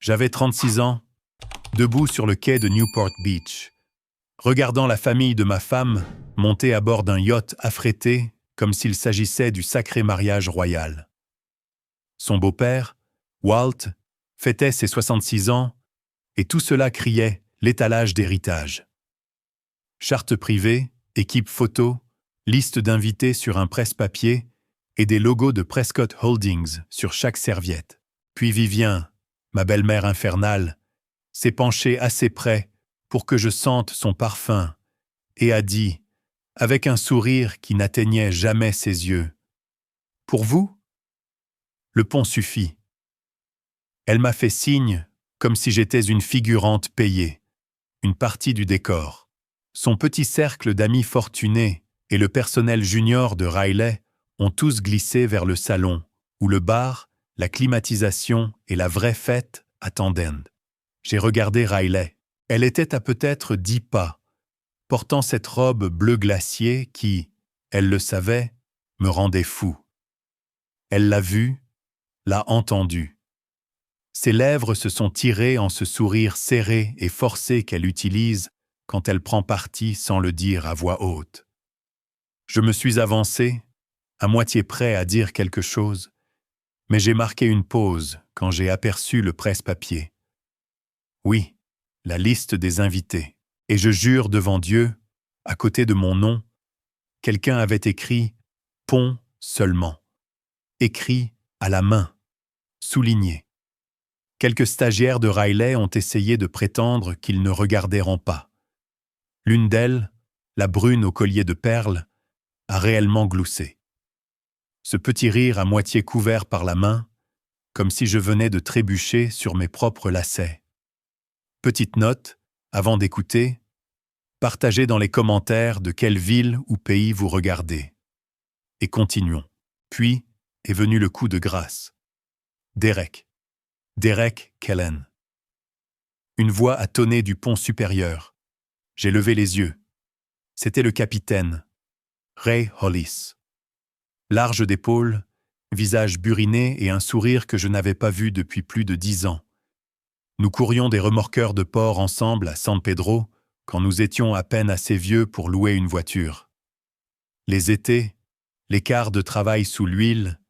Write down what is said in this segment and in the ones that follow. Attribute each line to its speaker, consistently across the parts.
Speaker 1: J'avais 36 ans, debout sur le quai de Newport Beach, regardant la famille de ma femme monter à bord d'un yacht affrété comme s'il s'agissait du sacré mariage royal. Son beau-père, Walt, fêtait ses 66 ans et tout cela criait l'étalage d'héritage. Charte privée, équipe photo, liste d'invités sur un presse-papier et des logos de Prescott Holdings sur chaque serviette. Puis Vivien, ma belle-mère infernale, s'est penchée assez près pour que je sente son parfum et a dit, avec un sourire qui n'atteignait jamais ses yeux, « Pour vous, le pont suffit. » Elle m'a fait signe comme si j'étais une figurante payée, une partie du décor. Son petit cercle d'amis fortunés et le personnel junior de Riley ont tous glissé vers le salon, où le bar, la climatisation et la vraie fête attendaient. J'ai regardé Riley. Elle était à peut-être 10 pas, portant cette robe bleu glacier qui, elle le savait, me rendait fou. Elle l'a vu, l'a entendu. Ses lèvres se sont tirées en ce sourire serré et forcé qu'elle utilise quand elle prend parti sans le dire à voix haute. Je me suis avancé, à moitié prêt à dire quelque chose, mais j'ai marqué une pause quand j'ai aperçu le presse-papier. Oui, la liste des invités. Et je jure devant Dieu, à côté de mon nom, quelqu'un avait écrit « Pont seulement », écrit à la main, souligné. Quelques stagiaires de Riley ont essayé de prétendre qu'ils ne regarderont pas. L'une d'elles, la brune au collier de perles, a réellement gloussé. Ce petit rire à moitié couvert par la main, comme si je venais de trébucher sur mes propres lacets. Petite note, avant d'écouter, partagez dans les commentaires de quelle ville ou pays vous regardez. Et continuons. Puis est venu le coup de grâce. Derek Kellen. Une voix a tonné du pont supérieur. J'ai levé les yeux. C'était le capitaine, Ray Hollis. Large d'épaules, visage buriné et un sourire que je n'avais pas vu depuis plus de 10 ans. Nous courions des remorqueurs de port ensemble à San Pedro quand nous étions à peine assez vieux pour louer une voiture. Les étés, les quarts de travail sous l'huile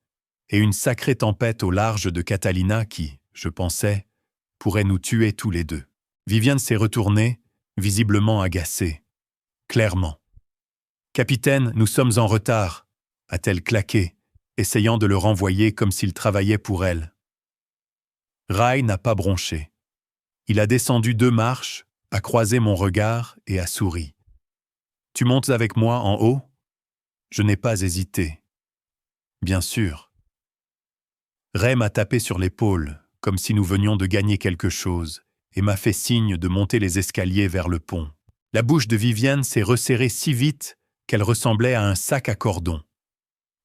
Speaker 1: et une sacrée tempête au large de Catalina qui, je pensais, pourrait nous tuer tous les deux. Viviane s'est retournée, visiblement agacée. Clairement. « Capitaine, nous sommes en retard », a-t-elle claqué, essayant de le renvoyer comme s'il travaillait pour elle. Ray n'a pas bronché. Il a descendu 2 marches, a croisé mon regard et a souri. « Tu montes avec moi en haut ?» Je n'ai pas hésité. Bien sûr. Ray m'a tapé sur l'épaule, comme si nous venions de gagner quelque chose, et m'a fait signe de monter les escaliers vers le pont. La bouche de Viviane s'est resserrée si vite qu'elle ressemblait à un sac à cordon.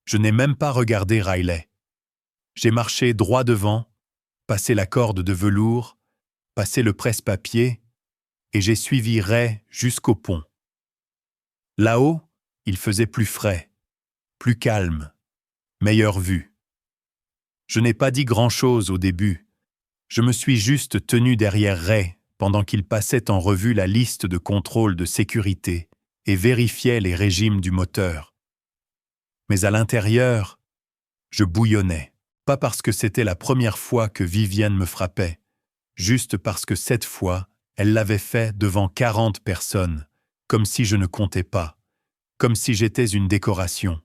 Speaker 1: Je n'ai même pas regardé Riley. J'ai marché droit devant, passé la corde de velours, passé le presse-papier, et j'ai suivi Ray jusqu'au pont. Là-haut, il faisait plus frais, plus calme, meilleure vue. Je n'ai pas dit grand-chose au début. Je me suis juste tenu derrière Ray pendant qu'il passait en revue la liste de contrôles de sécurité et vérifiait les régimes du moteur. Mais à l'intérieur, je bouillonnais, pas parce que c'était la première fois que Viviane me frappait, juste parce que cette fois, elle l'avait fait devant 40 personnes, comme si je ne comptais pas, comme si j'étais une décoration.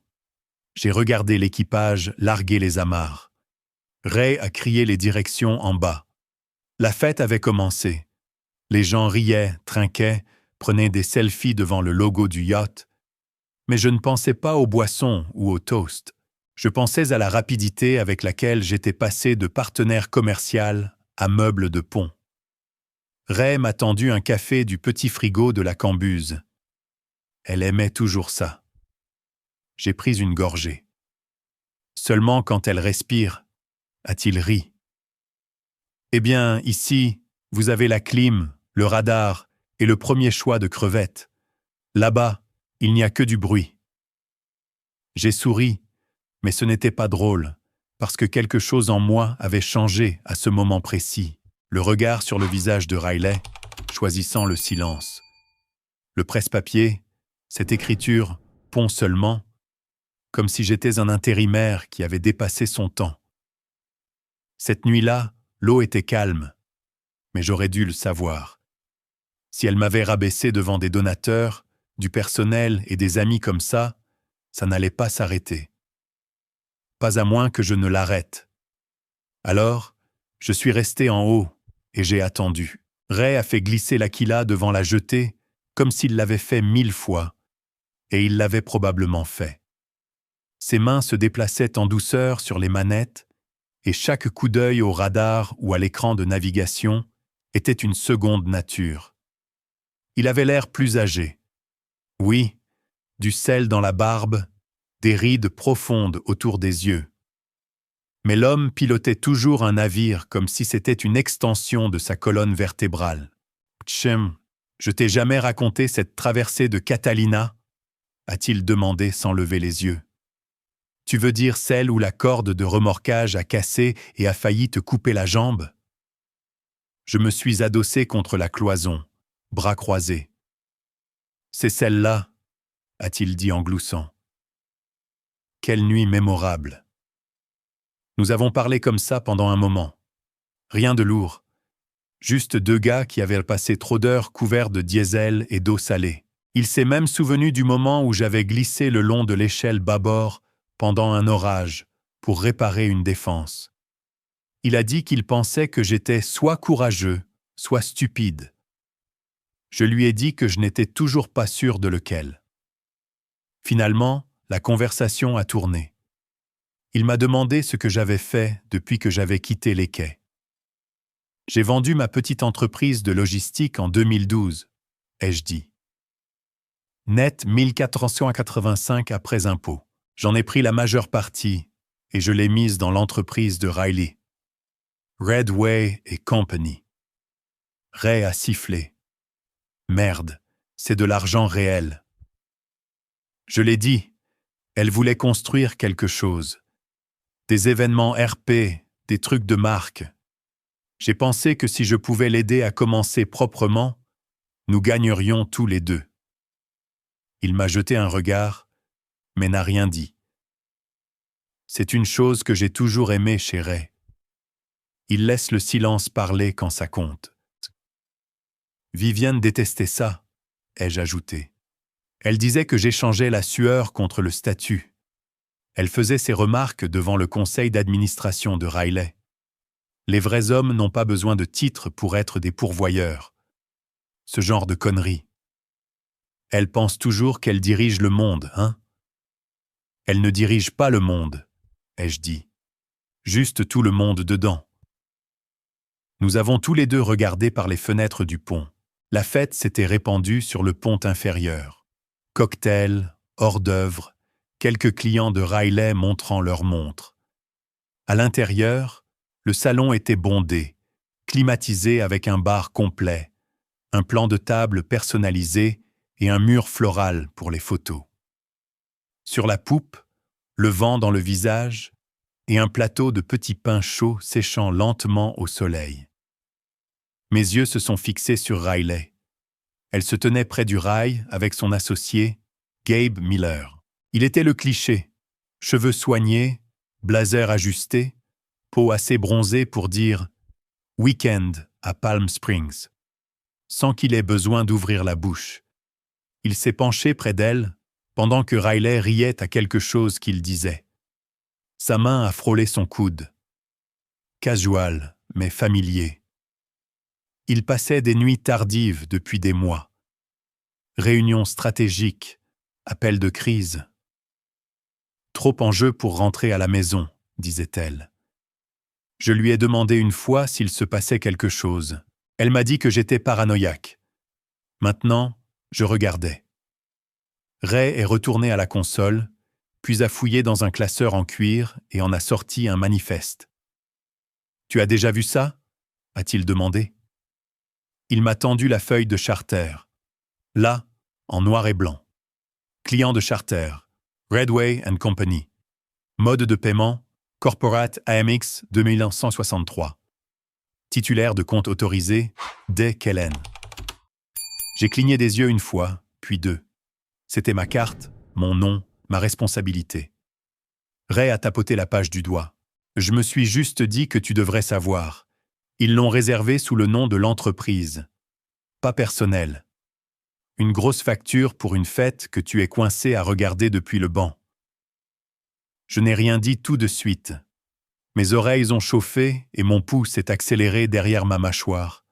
Speaker 1: J'ai regardé l'équipage larguer les amarres. Ray a crié les directions en bas. La fête avait commencé. Les gens riaient, trinquaient, prenaient des selfies devant le logo du yacht. Mais je ne pensais pas aux boissons ou aux toasts. Je pensais à la rapidité avec laquelle j'étais passé de partenaire commercial à meuble de pont. Ray m'a tendu un café du petit frigo de la cambuse. Elle aimait toujours ça. J'ai pris une gorgée. Seulement quand elle respire, a-t-il ri. Eh bien, ici, vous avez la clim, le radar et le premier choix de crevettes. Là-bas, il n'y a que du bruit. J'ai souri, mais ce n'était pas drôle, parce que quelque chose en moi avait changé à ce moment précis. le regard sur le visage de Riley, choisissant le silence. Le presse-papier, cette écriture, pont seulement, comme si j'étais un intérimaire qui avait dépassé son temps. Cette nuit-là, l'eau était calme, mais j'aurais dû le savoir. Si elle m'avait rabaissé devant des donateurs, du personnel et des amis comme ça n'allait pas s'arrêter. Pas à moins que je ne l'arrête. Alors, je suis resté en haut et j'ai attendu. Ray a fait glisser l'Aquila devant la jetée comme s'il l'avait fait 1000 fois, et il l'avait probablement fait. Ses mains se déplaçaient en douceur sur les manettes, et chaque coup d'œil au radar ou à l'écran de navigation était une seconde nature. Il avait l'air plus âgé. Oui, du sel dans la barbe, des rides profondes autour des yeux. Mais l'homme pilotait toujours un navire comme si c'était une extension de sa colonne vertébrale. « Tchem, je t'ai jamais raconté cette traversée de Catalina ?» a-t-il demandé sans lever les yeux. « Tu veux dire celle où la corde de remorquage a cassé et a failli te couper la jambe ?» Je me suis adossé contre la cloison, bras croisés. « C'est celle-là » a-t-il dit en gloussant. Quelle nuit mémorable. Nous avons parlé comme ça pendant un moment. Rien de lourd. Juste deux gars qui avaient passé trop d'heures couverts de diesel et d'eau salée. Il s'est même souvenu du moment où j'avais glissé le long de l'échelle bâbord pendant un orage pour réparer une défense. Il a dit qu'il pensait que j'étais soit courageux, soit stupide. Je lui ai dit que je n'étais toujours pas sûr de lequel. Finalement, la conversation a tourné. Il m'a demandé ce que j'avais fait depuis que j'avais quitté les quais. J'ai vendu ma petite entreprise de logistique en 2012, ai-je dit. Net 1485 après impôt. J'en ai pris la majeure partie et je l'ai mise dans l'entreprise de Riley. Redway & Company. Ray a sifflé. Merde, c'est de l'argent réel. Je l'ai dit, elle voulait construire quelque chose. Des événements RP, des trucs de marque. J'ai pensé que si je pouvais l'aider à commencer proprement, nous gagnerions tous les deux. Il m'a jeté un regard, mais n'a rien dit. C'est une chose que j'ai toujours aimée chez Ray. Il laisse le silence parler quand ça compte. Viviane détestait ça, ai-je ajouté. Elle disait que j'échangeais la sueur contre le statut. Elle faisait ses remarques devant le conseil d'administration de Riley. Les vrais hommes n'ont pas besoin de titres pour être des pourvoyeurs. Ce genre de conneries. Elle pense toujours qu'elle dirige le monde, hein? Elle ne dirige pas le monde, ai-je dit. Juste tout le monde dedans. Nous avons tous les deux regardé par les fenêtres du pont. La fête s'était répandue sur le pont inférieur. Cocktails, hors-d'œuvre, quelques clients de Riley montrant leurs montres. À l'intérieur, le salon était bondé, climatisé avec un bar complet, un plan de table personnalisé et un mur floral pour les photos. Sur la poupe, le vent dans le visage et un plateau de petits pains chauds séchant lentement au soleil. Mes yeux se sont fixés sur Riley. Elle se tenait près du rail avec son associé, Gabe Miller. Il était le cliché, cheveux soignés, blazer ajusté, peau assez bronzée pour dire « week-end à Palm Springs », sans qu'il ait besoin d'ouvrir la bouche. Il s'est penché près d'elle, pendant que Riley riait à quelque chose qu'il disait. Sa main a frôlé son coude. Casual, mais familier. Il passait des nuits tardives depuis des mois. Réunions stratégiques, appels de crise. Trop en jeu pour rentrer à la maison, disait-elle. Je lui ai demandé une fois s'il se passait quelque chose. Elle m'a dit que j'étais paranoïaque. Maintenant, je regardais. Ray est retourné à la console, puis a fouillé dans un classeur en cuir et en a sorti un manifeste. « Tu as déjà vu ça ?» a-t-il demandé. Il m'a tendu la feuille de Charter. Là, en noir et blanc. Client de Charter, Redway & Company. Mode de paiement, Corporate AMX 2163. titulaire de compte autorisé, D. Kellen. J'ai cligné des yeux une fois, puis deux. C'était ma carte, mon nom, ma responsabilité. Ray a tapoté la page du doigt. Je me suis juste dit que tu devrais savoir. Ils l'ont réservé sous le nom de l'entreprise. Pas personnel. Une grosse facture pour une fête que tu es coincé à regarder depuis le banc. Je n'ai rien dit tout de suite. Mes oreilles ont chauffé et mon pouls s'est accéléré derrière ma mâchoire.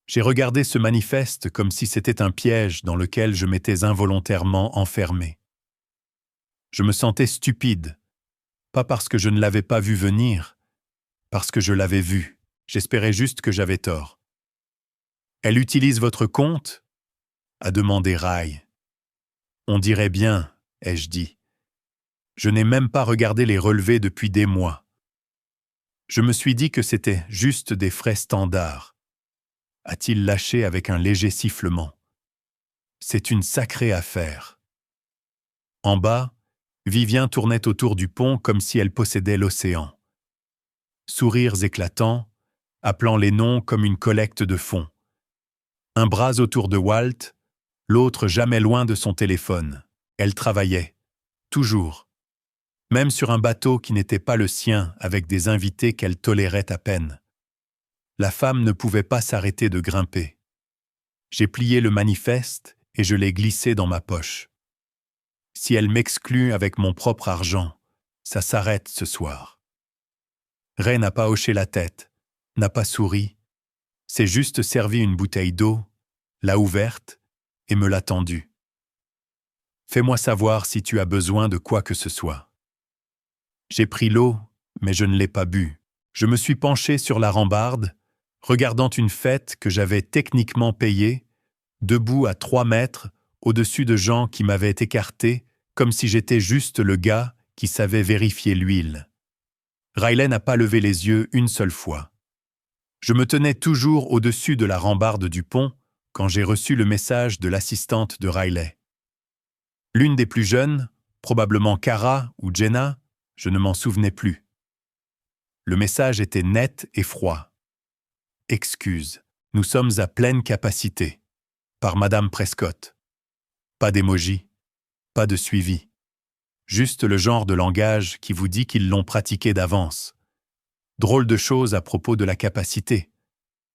Speaker 1: J'ai regardé ce manifeste comme si c'était un piège dans lequel je m'étais involontairement enfermé. Je me sentais stupide, pas parce que je ne l'avais pas vu venir, parce que je l'avais vu. J'espérais juste que j'avais tort. « Elle utilise votre compte ?» a demandé Ray. « On dirait bien, » ai-je dit. Je n'ai même pas regardé les relevés depuis des mois. Je me suis dit que c'était juste des frais standards. A-t-il lâché avec un léger sifflement. C'est une sacrée affaire. En bas, Vivien tournait autour du pont comme si elle possédait l'océan. Sourires éclatants, appelant les noms comme une collecte de fonds. Un bras autour de Walt, l'autre jamais loin de son téléphone. Elle travaillait, toujours. Même sur un bateau qui n'était pas le sien, avec des invités qu'elle tolérait à peine. La femme ne pouvait pas s'arrêter de grimper. J'ai plié le manifeste et je l'ai glissé dans ma poche. Si elle m'exclut avec mon propre argent, ça s'arrête ce soir. Ray n'a pas hoché la tête, n'a pas souri, s'est juste servi une bouteille d'eau, l'a ouverte et me l'a tendue. Fais-moi savoir si tu as besoin de quoi que ce soit. J'ai pris l'eau, mais je ne l'ai pas bu. Je me suis penché sur la rambarde, regardant une fête que j'avais techniquement payée, debout à 3 mètres, au-dessus de gens qui m'avaient écarté, comme si j'étais juste le gars qui savait vérifier l'huile. Riley n'a pas levé les yeux une seule fois. Je me tenais toujours au-dessus de la rambarde du pont quand j'ai reçu le message de l'assistante de Riley. L'une des plus jeunes, probablement Cara ou Jenna, je ne m'en souvenais plus. Le message était net et froid. « Excuse, nous sommes à pleine capacité. » Par Madame Prescott. Pas d'émoji, pas de suivi. Juste le genre de langage qui vous dit qu'ils l'ont pratiqué d'avance. Drôle de chose à propos de la capacité.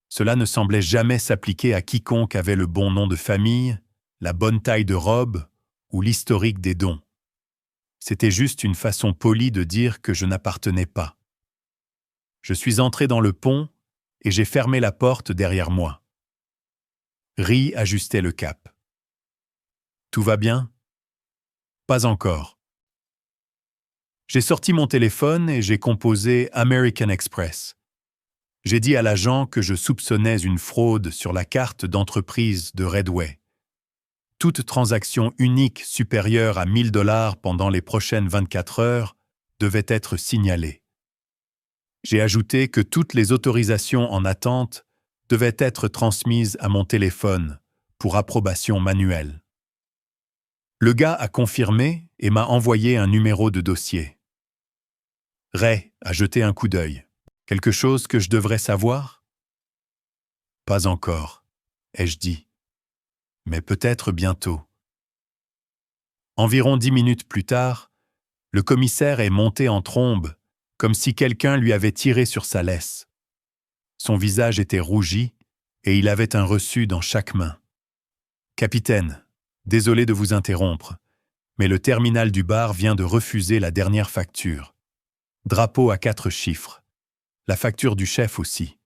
Speaker 1: Cela ne semblait jamais s'appliquer à quiconque avait le bon nom de famille, la bonne taille de robe ou l'historique des dons. C'était juste une façon polie de dire que je n'appartenais pas. Je suis entré dans le pont et j'ai fermé la porte derrière moi. Ri ajustait le cap. « Tout va bien ?»« Pas encore. » J'ai sorti mon téléphone et j'ai composé American Express. J'ai dit à l'agent que je soupçonnais une fraude sur la carte d'entreprise de Redway. Toute transaction unique supérieure à 1 000 $ pendant les prochaines 24 heures devait être signalée. J'ai ajouté que toutes les autorisations en attente devaient être transmises à mon téléphone pour approbation manuelle. Le gars a confirmé et m'a envoyé un numéro de dossier. Ray a jeté un coup d'œil. Quelque chose que je devrais savoir ? Pas encore, ai-je dit. Mais peut-être bientôt. Environ 10 minutes plus tard, le commissaire est monté en trombe, comme si quelqu'un lui avait tiré sur sa laisse. Son visage était rougi et il avait un reçu dans chaque main. « Capitaine, désolé de vous interrompre, mais le terminal du bar vient de refuser la dernière facture. Drapeau à 4 chiffres. La facture du chef aussi.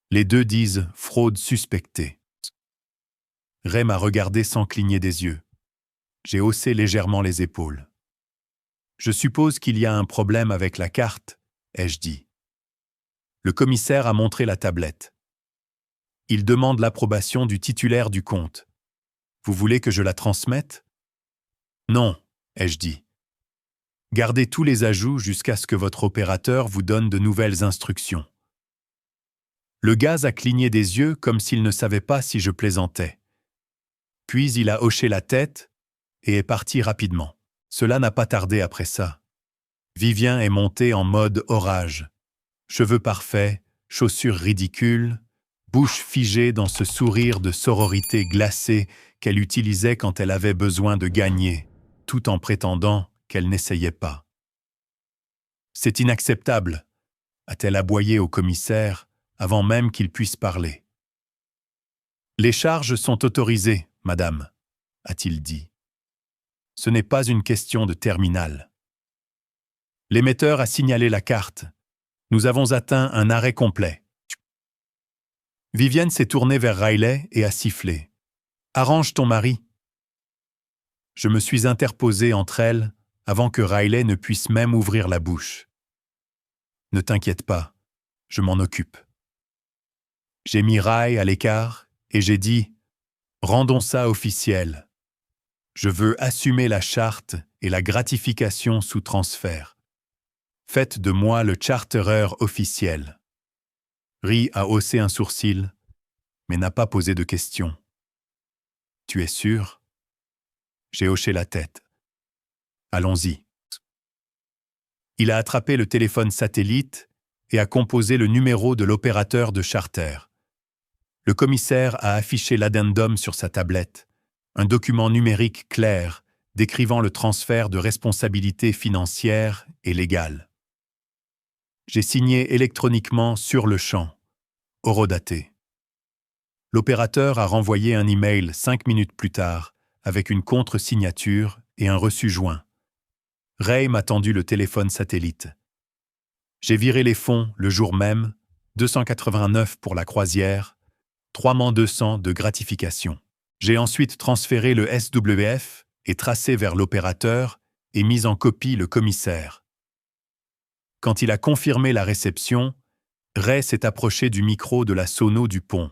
Speaker 1: Les deux disent « fraude suspectée ». Ray m'a regardé sans cligner des yeux. J'ai haussé légèrement les épaules. « Je suppose qu'il y a un problème avec la carte, » ai-je dit. Le commissaire a montré la tablette. Il demande l'approbation du titulaire du compte. Vous voulez que je la transmette ? Non, ai-je dit. Gardez tous les ajouts jusqu'à ce que votre opérateur vous donne de nouvelles instructions. Le gaz a cligné des yeux comme s'il ne savait pas si je plaisantais. Puis il a hoché la tête et est parti rapidement. Cela n'a pas tardé après ça. Vivien est monté en mode orage. Cheveux parfaits, chaussures ridicules, bouche figée dans ce sourire de sororité glacée qu'elle utilisait quand elle avait besoin de gagner, tout en prétendant qu'elle n'essayait pas. « C'est inacceptable », a-t-elle aboyé au commissaire avant même qu'il puisse parler. « Les charges sont autorisées, madame », a-t-il dit. « Ce n'est pas une question de terminal. » L'émetteur a signalé la carte. Nous avons atteint un arrêt complet. Vivienne s'est tournée vers Riley et a sifflé. « Arrange ton mari. » Je me suis interposé entre elles avant que Riley ne puisse même ouvrir la bouche. « Ne t'inquiète pas, je m'en occupe. » J'ai mis Ray à l'écart et j'ai dit « Rendons ça officiel. Je veux assumer la charte et la gratification sous transfert. Faites de moi le chartereur officiel. » Ri a haussé un sourcil, mais n'a pas posé de question. « Tu es sûr ?» J'ai hoché la tête. « Allons-y. » Il a attrapé le téléphone satellite et a composé le numéro de l'opérateur de charter. Le commissaire a affiché l'addendum sur sa tablette, un document numérique clair décrivant le transfert de responsabilité financière et légale. J'ai signé électroniquement sur le champ, horodaté. L'opérateur a renvoyé un email 5 minutes plus tard avec une contre-signature et un reçu joint. Ray m'a tendu le téléphone satellite. J'ai viré les fonds le jour même, 289 pour la croisière, 3200 de gratification. J'ai ensuite transféré le SWF et tracé vers l'opérateur et mis en copie le commissaire. Quand il a confirmé la réception, Ray s'est approché du micro de la sono du pont.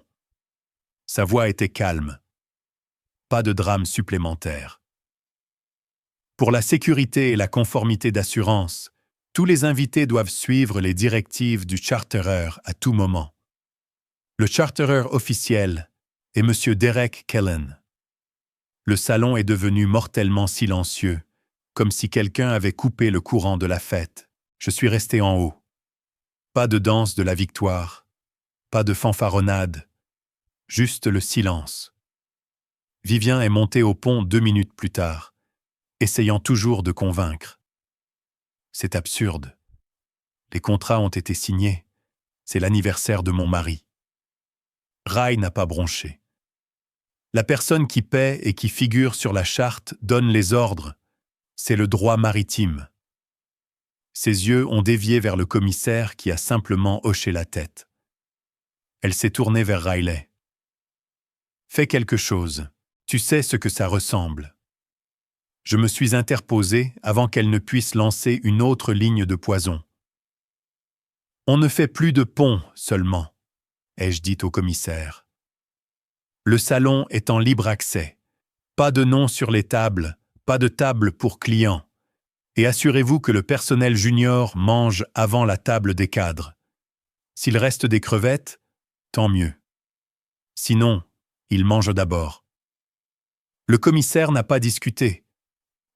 Speaker 1: Sa voix était calme. Pas de drame supplémentaire. Pour la sécurité et la conformité d'assurance, tous les invités doivent suivre les directives du chartereur à tout moment. Le chartereur officiel est M. Derek Kellen. Le salon est devenu mortellement silencieux, comme si quelqu'un avait coupé le courant de la fête. Je suis resté en haut. Pas de danse de la victoire, pas de fanfaronnade, juste le silence. Vivien est monté au pont 2 minutes plus tard, essayant toujours de convaincre. C'est absurde. Les contrats ont été signés. C'est l'anniversaire de mon mari. Ray n'a pas bronché. La personne qui paie et qui figure sur la charte donne les ordres. C'est le droit maritime. Ses yeux ont dévié vers le commissaire qui a simplement hoché la tête. Elle s'est tournée vers Riley. « Fais quelque chose. Tu sais ce que ça ressemble. » Je me suis interposé avant qu'elle ne puisse lancer une autre ligne de poison. « On ne fait plus de pont seulement, » ai-je dit au commissaire. Le salon est en libre accès. Pas de nom sur les tables, pas de table pour clients. Et assurez-vous que le personnel junior mange avant la table des cadres. S'il reste des crevettes, tant mieux. Sinon, il mange d'abord. Le commissaire n'a pas discuté.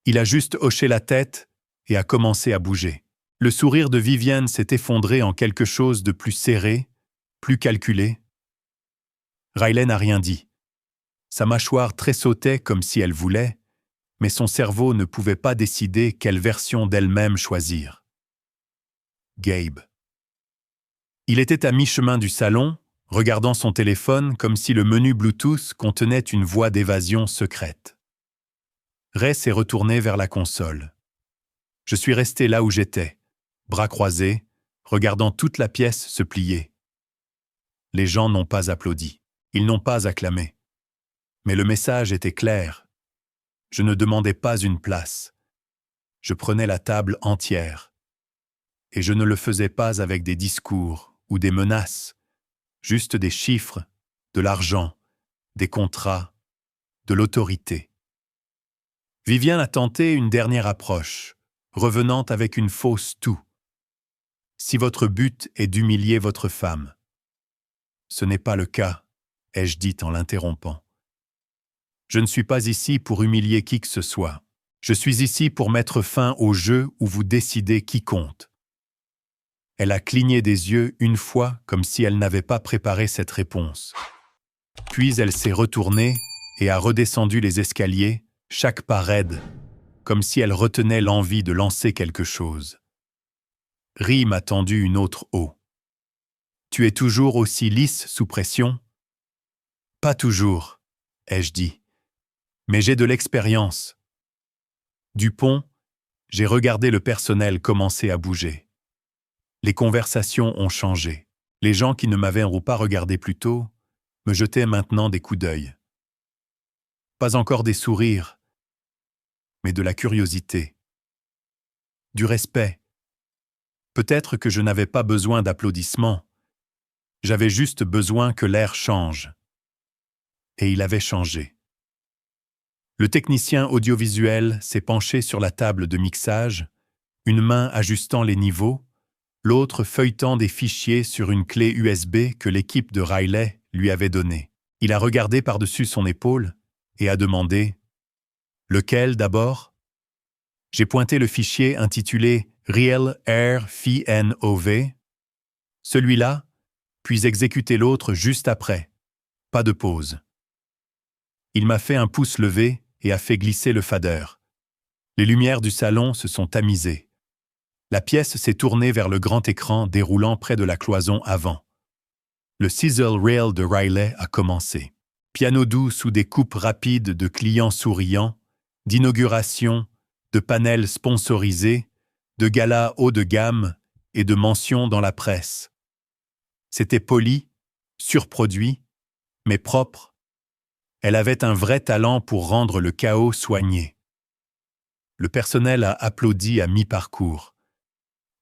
Speaker 1: Il a juste hoché la tête et a commencé à bouger. Le sourire de Vivienne s'est effondré en quelque chose de plus serré, plus calculé. Riley n'a rien dit. Sa mâchoire tressautait comme si elle voulait, mais son cerveau ne pouvait pas décider quelle version d'elle-même choisir. Gabe. Il était à mi-chemin du salon, regardant son téléphone comme si le menu Bluetooth contenait une voie d'évasion secrète. Ray s'est retourné vers la console. Je suis resté là où j'étais, bras croisés, regardant toute la pièce se plier. Les gens n'ont pas applaudi, ils n'ont pas acclamé. Mais le message était clair. Je ne demandais pas une place. Je prenais la table entière. Et je ne le faisais pas avec des discours ou des menaces, juste des chiffres, de l'argent, des contrats, de l'autorité. Vivienne a tenté une dernière approche, revenant avec une fausse toux. Si votre but est d'humilier votre femme. Ce n'est pas le cas, ai-je dit en l'interrompant. Je ne suis pas ici pour humilier qui que ce soit. Je suis ici pour mettre fin au jeu où vous décidez qui compte. Elle a cligné des yeux une fois comme si elle n'avait pas préparé cette réponse. Puis elle s'est retournée et a redescendu les escaliers, chaque pas raide, comme si elle retenait l'envie de lancer quelque chose. Ri m'a tendu une autre eau. Tu es toujours aussi lisse sous pression? Pas toujours, ai-je dit. Mais j'ai de l'expérience. Du pont, j'ai regardé le personnel commencer à bouger. Les conversations ont changé. Les gens qui ne m'avaient pas regardé plus tôt me jetaient maintenant des coups d'œil. Pas encore des sourires, mais de la curiosité. Du respect. Peut-être que je n'avais pas besoin d'applaudissements. J'avais juste besoin que l'air change. Et il avait changé. Le technicien audiovisuel s'est penché sur la table de mixage, une main ajustant les niveaux, l'autre feuilletant des fichiers sur une clé USB que l'équipe de Riley lui avait donnée. Il a regardé par-dessus son épaule et a demandé « Lequel d'abord ?» J'ai pointé le fichier intitulé « Real Air FNOV ». Celui-là, puis exécuté l'autre juste après. Pas de pause. Il m'a fait un pouce levé et a fait glisser le fader. Les lumières du salon se sont tamisées. La pièce s'est tournée vers le grand écran déroulant près de la cloison avant. Le sizzle reel de Riley a commencé. Piano doux sous des coupes rapides de clients souriants, d'inauguration, de panels sponsorisés, de galas haut de gamme et de mentions dans la presse. C'était poli, surproduit, mais propre. Elle avait un vrai talent pour rendre le chaos soigné. Le personnel a applaudi à mi-parcours.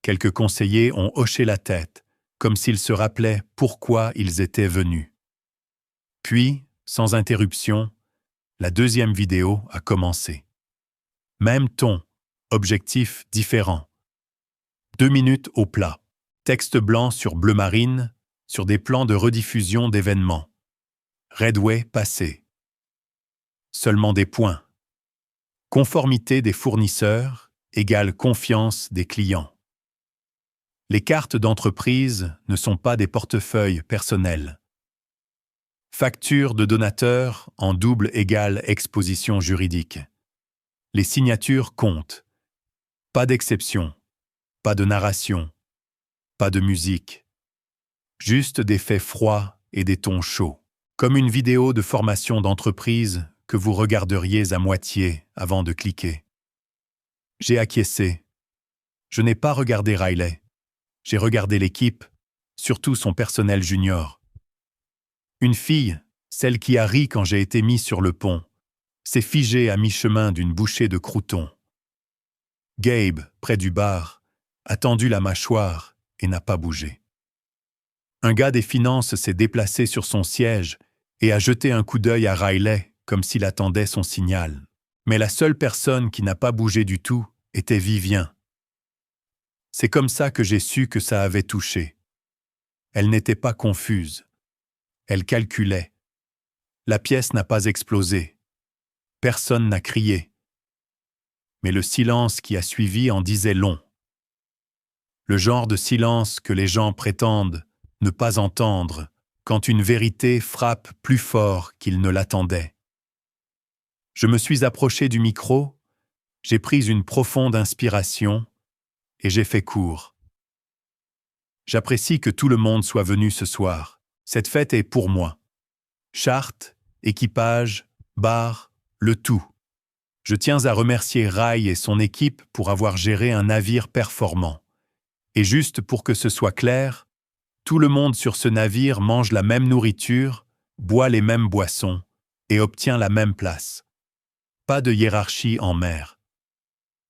Speaker 1: Quelques conseillers ont hoché la tête, comme s'ils se rappelaient pourquoi ils étaient venus. Puis, sans interruption, la deuxième vidéo a commencé. Même ton, objectif différent. 2 minutes au plat. Texte blanc sur bleu marine, sur des plans de rediffusion d'événements. Redway passé. Seulement des points. Conformité des fournisseurs égale confiance des clients. Les cartes d'entreprise ne sont pas des portefeuilles personnels. Facture de donateur en double égale exposition juridique. Les signatures comptent. Pas d'exception, pas de narration, pas de musique. Juste des faits froids et des tons chauds. Comme une vidéo de formation d'entreprise que vous regarderiez à moitié avant de cliquer. J'ai acquiescé. Je n'ai pas regardé Riley. J'ai regardé l'équipe, surtout son personnel junior. Une fille, celle qui a ri quand j'ai été mis sur le pont, s'est figée à mi-chemin d'une bouchée de croûtons. Gabe, près du bar, a tendu la mâchoire et n'a pas bougé. Un gars des finances s'est déplacé sur son siège et a jeté un coup d'œil à Riley comme s'il attendait son signal. Mais la seule personne qui n'a pas bougé du tout était Vivien. C'est comme ça que j'ai su que ça avait touché. Elle n'était pas confuse. Elle calculait. La pièce n'a pas explosé. Personne n'a crié. Mais le silence qui a suivi en disait long. Le genre de silence que les gens prétendent ne pas entendre quand une vérité frappe plus fort qu'ils ne l'attendaient. Je me suis approché du micro, j'ai pris une profonde inspiration et j'ai fait court. J'apprécie que tout le monde soit venu ce soir. Cette fête est pour moi. Charte, équipage, bar, le tout. Je tiens à remercier Rai et son équipe pour avoir géré un navire performant. Et juste pour que ce soit clair, tout le monde sur ce navire mange la même nourriture, boit les mêmes boissons et obtient la même place. Pas de hiérarchie en mer.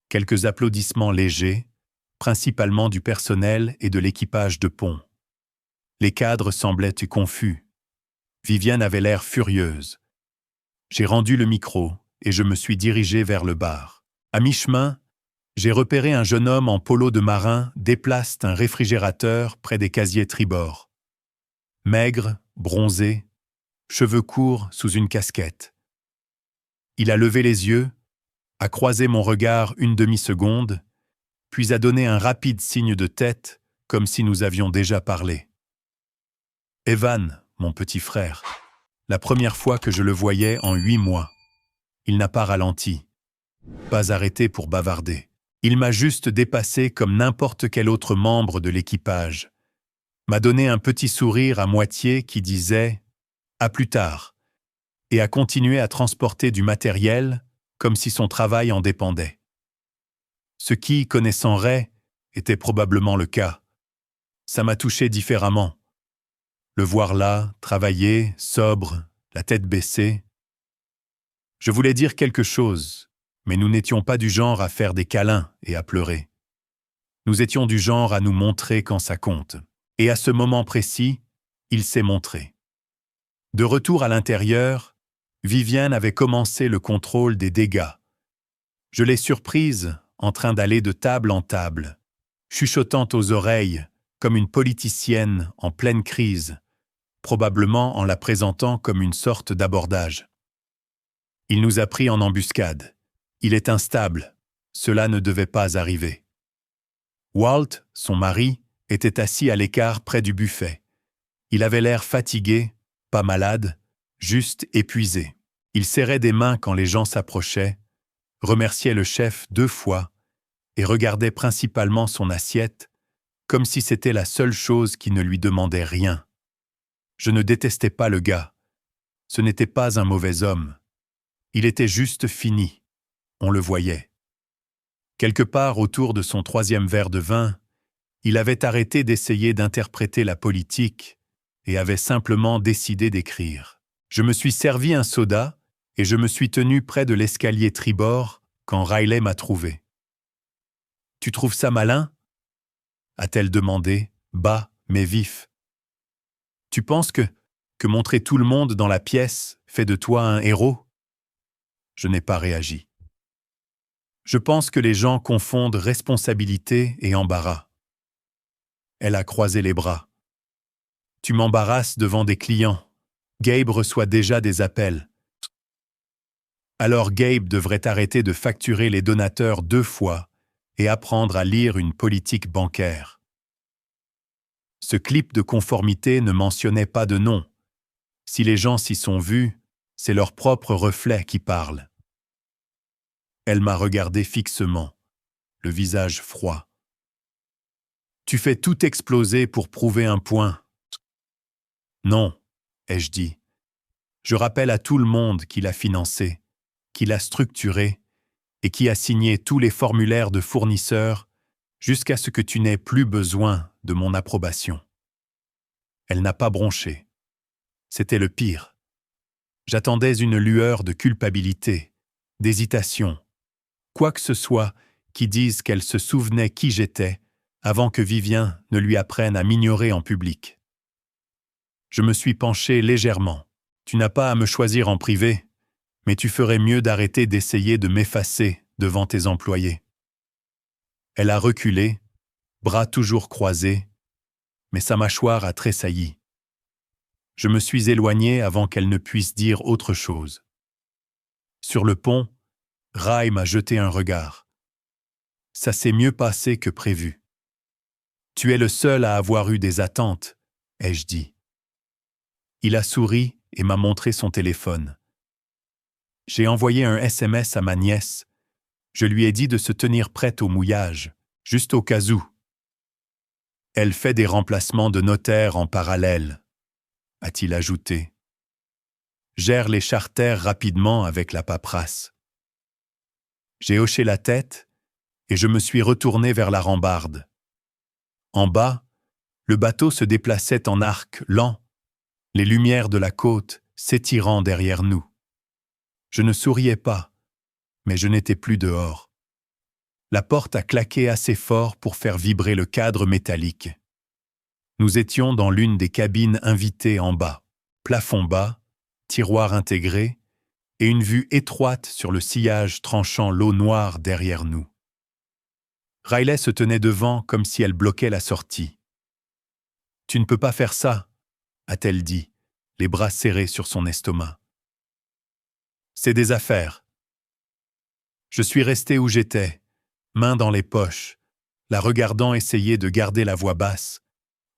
Speaker 1: Quelques applaudissements légers, principalement du personnel et de l'équipage de pont. Les cadres semblaient confus. Viviane avait l'air furieuse. J'ai rendu le micro et je me suis dirigé vers le bar. À mi-chemin, j'ai repéré un jeune homme en polo de marin déplace un réfrigérateur près des casiers tribord. Maigre, bronzé, cheveux courts sous une casquette. Il a levé les yeux, a croisé mon regard une demi-seconde, puis a donné un rapide signe de tête, comme si nous avions déjà parlé. Evan, mon petit frère, la première fois que je le voyais en 8 mois, il n'a pas ralenti, pas arrêté pour bavarder. Il m'a juste dépassé comme n'importe quel autre membre de l'équipage, m'a donné un petit sourire à moitié qui disait « à plus tard » et a continué à transporter du matériel comme si son travail en dépendait. Ce qui, connaissant Ray, était probablement le cas. Ça m'a touché différemment. Le voir là, travailler, sobre, la tête baissée. Je voulais dire quelque chose, mais nous n'étions pas du genre à faire des câlins et à pleurer. Nous étions du genre à nous montrer quand ça compte. Et à ce moment précis, il s'est montré. De retour à l'intérieur, Viviane avait commencé le contrôle des dégâts. Je l'ai surprise en train d'aller de table en table, chuchotant aux oreilles comme une politicienne en pleine crise, probablement en la présentant comme une sorte d'abordage. Il nous a pris en embuscade. Il est instable. Cela ne devait pas arriver. Walt, son mari, était assis à l'écart près du buffet. Il avait l'air fatigué, pas malade, juste épuisé. Il serrait des mains quand les gens s'approchaient, remerciait le chef 2 fois et regardait principalement son assiette comme si c'était la seule chose qui ne lui demandait rien. Je ne détestais pas le gars. Ce n'était pas un mauvais homme. Il était juste fini. On le voyait. Quelque part autour de son 3e verre de vin, il avait arrêté d'essayer d'interpréter la politique et avait simplement décidé d'écrire. Je me suis servi un soda et je me suis tenu près de l'escalier tribord quand Riley m'a trouvé. « Tu trouves ça malin ?» a-t-elle demandé, bas mais vif. « Tu penses que montrer tout le monde dans la pièce fait de toi un héros ?» Je n'ai pas réagi. Je pense que les gens confondent responsabilité et embarras. Elle a croisé les bras. « Tu m'embarrasses devant des clients. Gabe reçoit déjà des appels. » Alors Gabe devrait arrêter de facturer les donateurs 2 fois et apprendre à lire une politique bancaire. Ce clip de conformité ne mentionnait pas de nom. Si les gens s'y sont vus, c'est leur propre reflet qui parle. Elle m'a regardé fixement, le visage froid. « Tu fais tout exploser pour prouver un point. »« Non, » ai-je dit. « Je rappelle à tout le monde qui l'a financé, qui l'a structuré et qui a signé tous les formulaires de fournisseurs jusqu'à ce que tu n'aies plus besoin de mon approbation. » Elle n'a pas bronché. C'était le pire. J'attendais une lueur de culpabilité, d'hésitation, quoi que ce soit qui dise qu'elle se souvenait qui j'étais avant que Vivien ne lui apprenne à m'ignorer en public. Je me suis penché légèrement. « Tu n'as pas à me choisir en privé, mais tu ferais mieux d'arrêter d'essayer de m'effacer devant tes employés. » Elle a reculé, bras toujours croisés, mais sa mâchoire a tressailli. Je me suis éloigné avant qu'elle ne puisse dire autre chose. Sur le pont, Ray m'a jeté un regard. Ça s'est mieux passé que prévu. Tu es le seul à avoir eu des attentes, ai-je dit. Il a souri et m'a montré son téléphone. J'ai envoyé un SMS à ma nièce. Je lui ai dit de se tenir prête au mouillage, juste au cas où. Elle fait des remplacements de notaire en parallèle, a-t-il ajouté. Gère les charters rapidement avec la paperasse. J'ai hoché la tête et je me suis retourné vers la rambarde. En bas, le bateau se déplaçait en arc lent, les lumières de la côte s'étirant derrière nous. Je ne souriais pas, mais je n'étais plus dehors. La porte a claqué assez fort pour faire vibrer le cadre métallique. Nous étions dans l'une des cabines invitées en bas, plafond bas, tiroir intégré et une vue étroite sur le sillage tranchant l'eau noire derrière nous. Riley se tenait devant comme si elle bloquait la sortie. « Tu ne peux pas faire ça », a-t-elle dit, les bras serrés sur son estomac. « C'est des affaires. » Je suis resté où j'étais, mains dans les poches, la regardant essayer de garder la voix basse,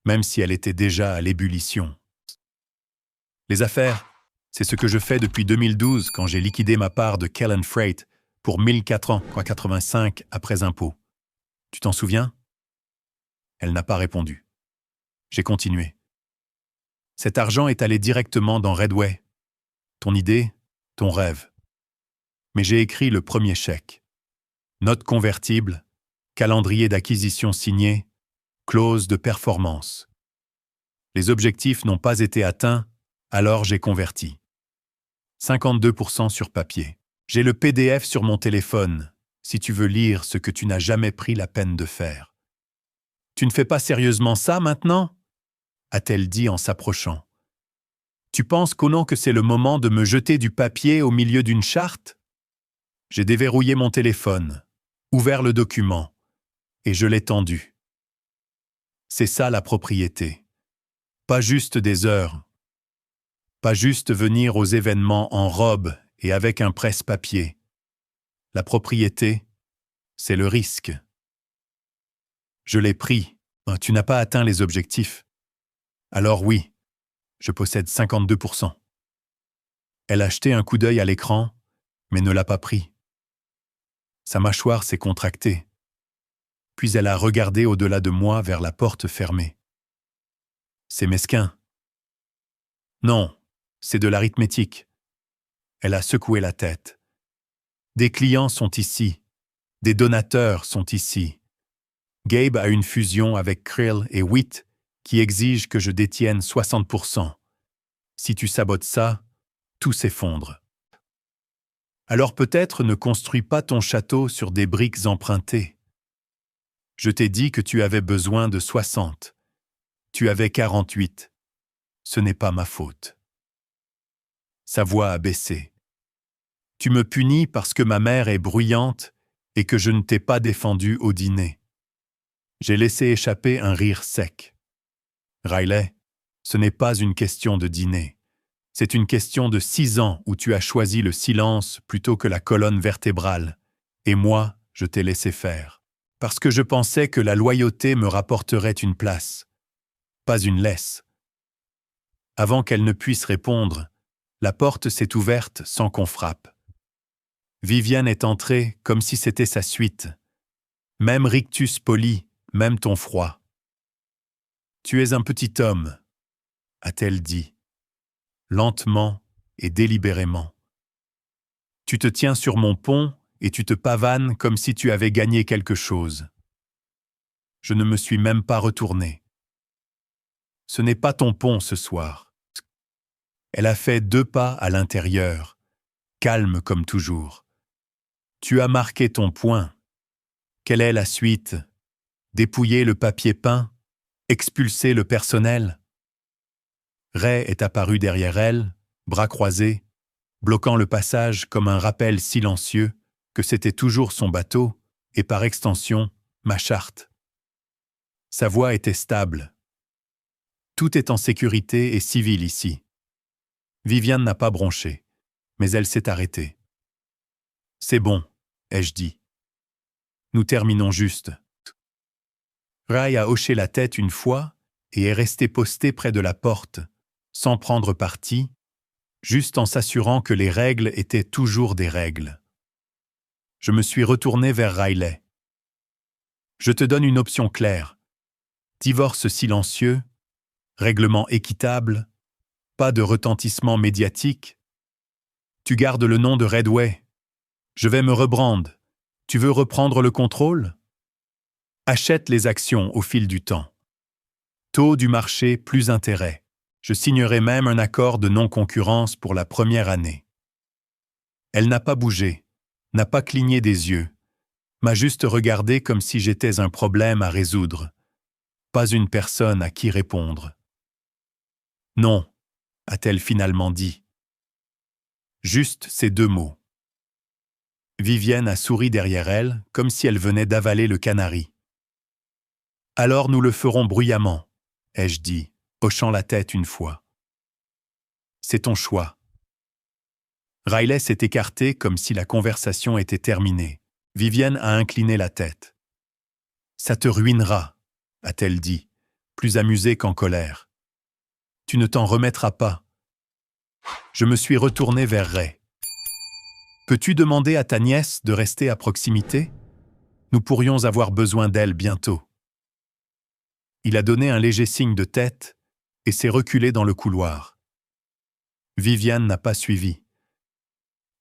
Speaker 1: même si elle était déjà à l'ébullition. Les affaires, c'est ce que je fais depuis 2012 quand j'ai liquidé ma part de Kellen Freight pour 1485 après impôt. Tu t'en souviens? Elle n'a pas répondu. J'ai continué. Cet argent est allé directement dans Redway. Ton idée, ton rêve. Mais j'ai écrit le premier chèque. Note convertible, calendrier d'acquisition signé, clause de performance. Les objectifs n'ont pas été atteints, alors j'ai converti. 52% sur papier. J'ai le PDF sur mon téléphone, si tu veux lire ce que tu n'as jamais pris la peine de faire. Tu ne fais pas sérieusement ça maintenant? A-t-elle dit en s'approchant. Tu penses qu'au nom que c'est le moment de me jeter du papier au milieu d'une charte? J'ai déverrouillé mon téléphone, ouvert le document, et je l'ai tendu. C'est ça la propriété. Pas juste des heures. Pas juste venir aux événements en robe et avec un presse-papier. La propriété, c'est le risque. Je l'ai pris. Tu n'as pas atteint les objectifs. Alors oui, je possède 52%. Elle a jeté un coup d'œil à l'écran, mais ne l'a pas pris. Sa mâchoire s'est contractée. Puis elle a regardé au-delà de moi vers la porte fermée. C'est mesquin. Non, c'est de l'arithmétique. Elle a secoué la tête. Des clients sont ici. Des donateurs sont ici. Gabe a une fusion avec Krill et Witt qui exige que je détienne 60%. Si tu sabotes ça, tout s'effondre. Alors peut-être ne construis pas ton château sur des briques empruntées. Je t'ai dit que tu avais besoin de 60. Tu avais 48. Ce n'est pas ma faute. Sa voix a baissé. Tu me punis parce que ma mère est bruyante et que je ne t'ai pas défendu au dîner. J'ai laissé échapper un rire sec. Riley, ce n'est pas une question de dîner. C'est une question de 6 ans où tu as choisi le silence plutôt que la colonne vertébrale. Et moi, je t'ai laissé faire. Parce que je pensais que la loyauté me rapporterait une place. Pas une laisse. Avant qu'elle ne puisse répondre, la porte s'est ouverte sans qu'on frappe. Viviane est entrée comme si c'était sa suite. Même rictus poli, même ton froid. Tu es un petit homme, a-t-elle dit, lentement et délibérément. Tu te tiens sur mon pont et tu te pavanes comme si tu avais gagné quelque chose. Je ne me suis même pas retourné. Ce n'est pas ton pont ce soir. Elle a fait 2 pas à l'intérieur, calme comme toujours. Tu as marqué ton point. Quelle est la suite? Dépouiller le papier peint? Expulser le personnel? Ray est apparu derrière elle, bras croisés, bloquant le passage comme un rappel silencieux que c'était toujours son bateau et par extension, ma charte. Sa voix était stable. Tout est en sécurité et civil ici. Viviane n'a pas bronché, mais elle s'est arrêtée. C'est bon, ai-je dit. Nous terminons juste. Ray a hoché la tête une fois et est resté posté près de la porte, sans prendre parti, juste en s'assurant que les règles étaient toujours des règles. Je me suis retourné vers Riley. Je te donne une option claire. Divorce silencieux, règlement équitable, pas de retentissement médiatique. Tu gardes le nom de Redway. Je vais me rebrand. Tu veux reprendre le contrôle? Achète les actions au fil du temps. Taux du marché plus intérêt. Je signerai même un accord de non-concurrence pour la première année. Elle n'a pas bougé, n'a pas cligné des yeux, m'a juste regardé comme si j'étais un problème à résoudre, pas une personne à qui répondre. Non, a-t-elle finalement dit. Juste ces 2 mots. Viviane a souri derrière elle, comme si elle venait d'avaler le canari. Alors nous le ferons bruyamment, ai-je dit, hochant la tête une fois. C'est ton choix. Riley s'est écarté comme si la conversation était terminée. Viviane a incliné la tête. Ça te ruinera, a-t-elle dit, plus amusée qu'en colère. Tu ne t'en remettras pas. Je me suis retourné vers Ray. Peux-tu demander à ta nièce de rester à proximité? Nous pourrions avoir besoin d'elle bientôt. Il a donné un léger signe de tête et s'est reculé dans le couloir. Viviane n'a pas suivi.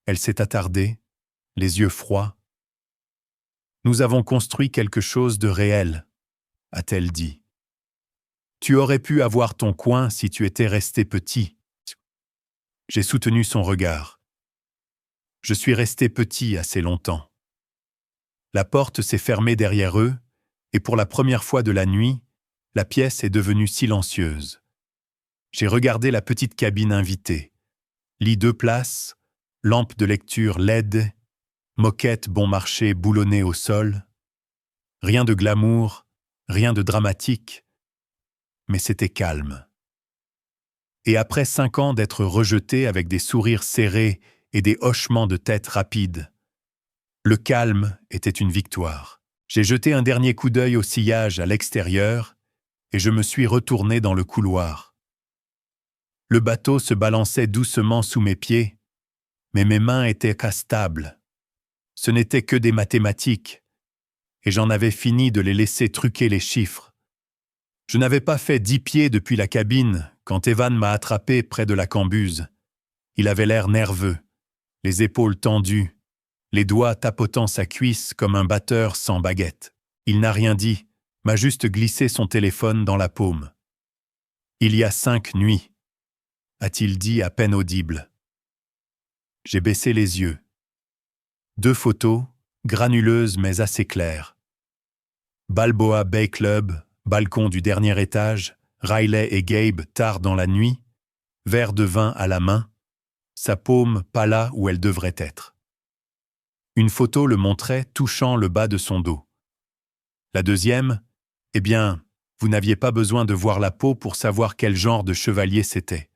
Speaker 1: Elle s'est attardée, les yeux froids. Nous avons construit quelque chose de réel, a-t-elle dit. Tu aurais pu avoir ton coin si tu étais resté petit. J'ai soutenu son regard. Je suis resté petit assez longtemps. La porte s'est fermée derrière eux, et pour la première fois de la nuit, la pièce est devenue silencieuse. J'ai regardé la petite cabine invitée. Lit 2 places, lampe de lecture LED, moquette bon marché boulonnée au sol. Rien de glamour, rien de dramatique, mais c'était calme. Et après 5 ans d'être rejeté avec des sourires serrés et des hochements de tête rapides, le calme était une victoire. J'ai jeté un dernier coup d'œil au sillage à l'extérieur et je me suis retourné dans le couloir. Le bateau se balançait doucement sous mes pieds, mais mes mains étaient instables. Ce n'était que des mathématiques, et j'en avais fini de les laisser truquer les chiffres. Je n'avais pas fait 10 pieds depuis la cabine quand Evan m'a attrapé près de la cambuse. Il avait l'air nerveux, les épaules tendues, les doigts tapotant sa cuisse comme un batteur sans baguette. Il n'a rien dit, m'a juste glissé son téléphone dans la paume. « Il y a 5 nuits », a-t-il dit à peine audible. J'ai baissé les yeux. 2 photos, granuleuses mais assez claires. Balboa Bay Club, balcon du dernier étage, Riley et Gabe tard dans la nuit, verre de vin à la main, sa paume pas là où elle devrait être. Une photo le montrait touchant le bas de son dos. La deuxième, eh bien, vous n'aviez pas besoin de voir la peau pour savoir quel genre de chevalier c'était.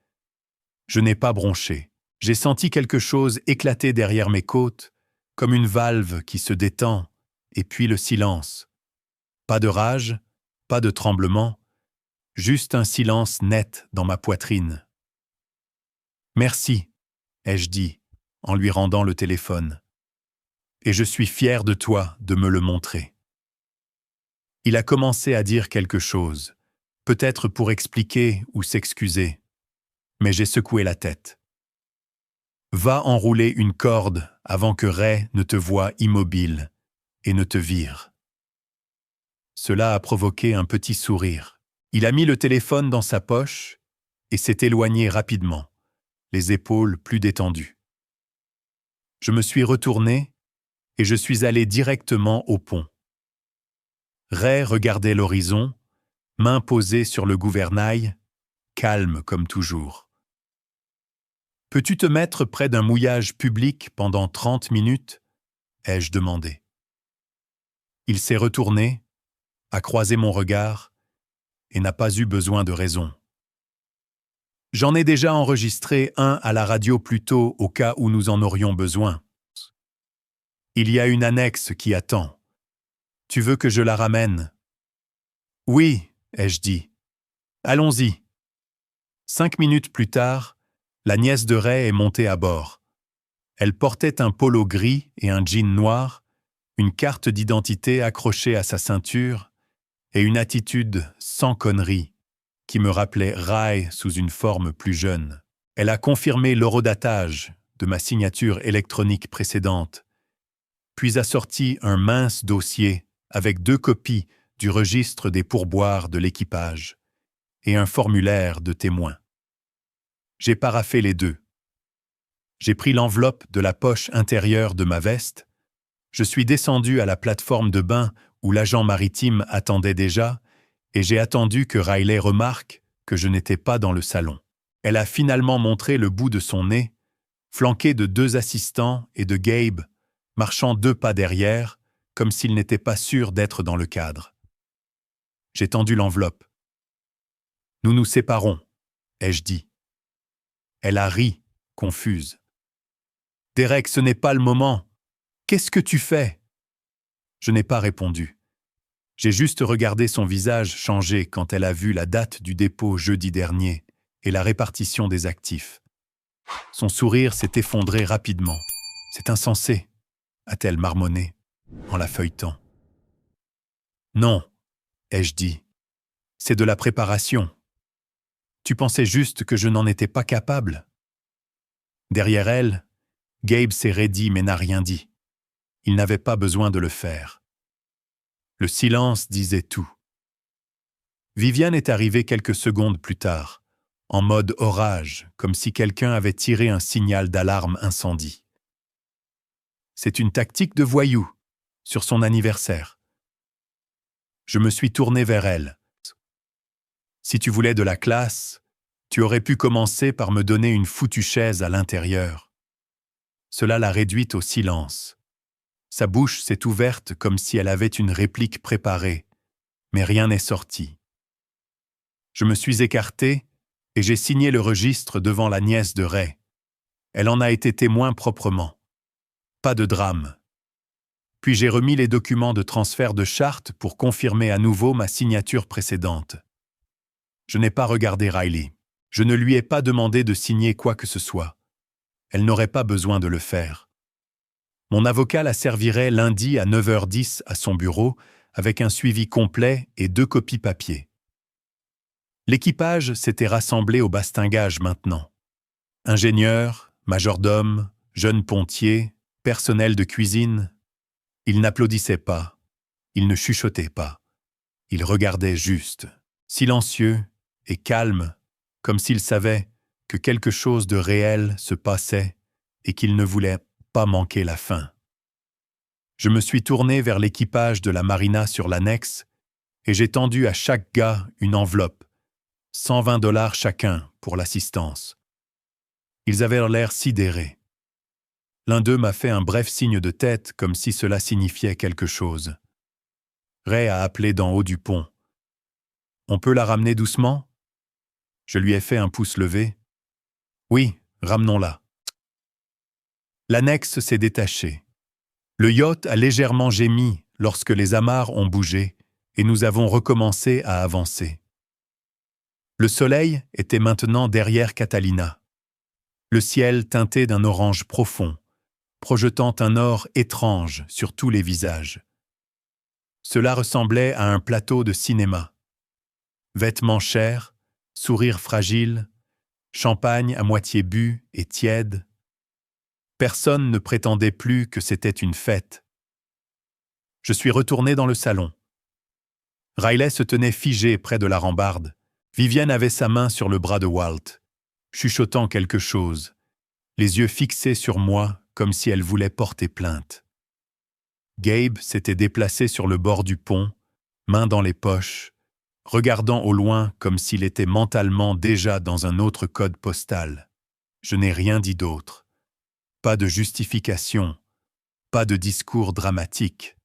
Speaker 1: Je n'ai pas bronché. J'ai senti quelque chose éclater derrière mes côtes, comme une valve qui se détend, et puis le silence. Pas de rage, pas de tremblement, juste un silence net dans ma poitrine. « Merci », ai-je dit, en lui rendant le téléphone. « Et je suis fier de toi de me le montrer. » Il a commencé à dire quelque chose, peut-être pour expliquer ou s'excuser, mais j'ai secoué la tête. « Va enrouler une corde avant que Ray ne te voie immobile et ne te vire. » Cela a provoqué un petit sourire. Il a mis le téléphone dans sa poche et s'est éloigné rapidement, les épaules plus détendues. Je me suis retourné et je suis allé directement au pont. Ray regardait l'horizon, main posée sur le gouvernail, calme comme toujours. « Peux-tu te mettre près d'un mouillage public pendant 30 minutes ?» ai-je demandé. Il s'est retourné, a croisé mon regard et n'a pas eu besoin de raison. J'en ai déjà enregistré un à la radio plus tôt au cas où nous en aurions besoin. Il y a une annexe qui attend. Tu veux que je la ramène? Oui, ai-je dit. Allons-y. 5 minutes plus tard, la nièce de Ray est montée à bord. Elle portait un polo gris et un jean noir, une carte d'identité accrochée à sa ceinture et une attitude sans connerie qui me rappelait Ray sous une forme plus jeune. Elle a confirmé l'horodatage de ma signature électronique précédente, puis a sorti un mince dossier avec 2 copies du registre des pourboires de l'équipage et un formulaire de témoin. J'ai paraphé les 2. J'ai pris l'enveloppe de la poche intérieure de ma veste, je suis descendu à la plateforme de bain où l'agent maritime attendait déjà, et j'ai attendu que Riley remarque que je n'étais pas dans le salon. Elle a finalement montré le bout de son nez, flanqué de 2 assistants et de Gabe, marchant 2 pas derrière, comme s'il n'était pas sûr d'être dans le cadre. J'ai tendu l'enveloppe. « Nous nous séparons », ai-je dit. Elle a ri, confuse. « Derek, ce n'est pas le moment. Qu'est-ce que tu fais ?» Je n'ai pas répondu. J'ai juste regardé son visage changer quand elle a vu la date du dépôt jeudi dernier et la répartition des actifs. Son sourire s'est effondré rapidement. « C'est insensé », a-t-elle marmonné, en la feuilletant. « Non, » ai-je dit. « C'est de la préparation. Tu pensais juste que je n'en étais pas capable. » Derrière elle, Gabe s'est raidi mais n'a rien dit. Il n'avait pas besoin de le faire. Le silence disait tout. Viviane est arrivée quelques secondes plus tard, en mode orage, comme si quelqu'un avait tiré un signal d'alarme incendie. C'est une tactique de voyou, sur son anniversaire. Je me suis tourné vers elle. Si tu voulais de la classe, tu aurais pu commencer par me donner une foutue chaise à l'intérieur. Cela l'a réduite au silence. Sa bouche s'est ouverte comme si elle avait une réplique préparée, mais rien n'est sorti. Je me suis écarté et j'ai signé le registre devant la nièce de Ray. Elle en a été témoin proprement. Pas de drame. Puis j'ai remis les documents de transfert de charte pour confirmer à nouveau ma signature précédente. Je n'ai pas regardé Riley. Je ne lui ai pas demandé de signer quoi que ce soit. Elle n'aurait pas besoin de le faire. Mon avocat la servirait lundi à 9h10 à son bureau avec un suivi complet et 2 copies papier. L'équipage s'était rassemblé au bastingage maintenant. Ingénieurs, majordomes, jeunes pontiers, personnel de cuisine. Ils n'applaudissaient pas, ils ne chuchotaient pas. Ils regardaient juste, silencieux et calmes, comme s'ils savaient que quelque chose de réel se passait et qu'ils ne voulaient pas manquer la fin. Je me suis tourné vers l'équipage de la marina sur l'annexe et j'ai tendu à chaque gars une enveloppe, $120 chacun pour l'assistance. Ils avaient l'air sidérés. L'un d'eux m'a fait un bref signe de tête comme si cela signifiait quelque chose. Ray a appelé d'en haut du pont. « On peut la ramener doucement ?» Je lui ai fait un pouce levé. « Oui, ramenons-la. » L'annexe s'est détachée. Le yacht a légèrement gémi lorsque les amarres ont bougé et nous avons recommencé à avancer. Le soleil était maintenant derrière Catalina. Le ciel teinté d'un orange profond, projetant un or étrange sur tous les visages. Cela ressemblait à un plateau de cinéma. Vêtements chers, sourires fragiles, champagne à moitié bu et tiède. Personne ne prétendait plus que c'était une fête. Je suis retourné dans le salon. Riley se tenait figé près de la rambarde. Viviane avait sa main sur le bras de Walt, chuchotant quelque chose, les yeux fixés sur moi comme si elle voulait porter plainte. Gabe s'était déplacé sur le bord du pont, main dans les poches, regardant au loin comme s'il était mentalement déjà dans un autre code postal. Je n'ai rien dit d'autre. Pas de justification, pas de discours dramatique.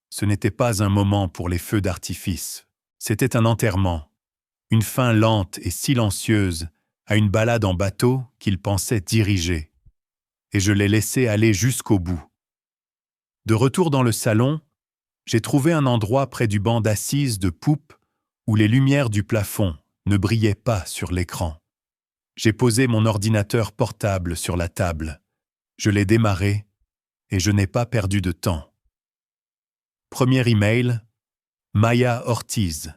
Speaker 1: Ce n'était pas un moment pour les feux d'artifice. C'était un enterrement. Une fin lente et silencieuse à une balade en bateau qu'il pensait diriger. Et je l'ai laissé aller jusqu'au bout. De retour dans le salon, j'ai trouvé un endroit près du banc d'assises de poupe où les lumières du plafond ne brillaient pas sur l'écran. J'ai posé mon ordinateur portable sur la table. Je l'ai démarré et je n'ai pas perdu de temps. Premier email, Maya Ortiz.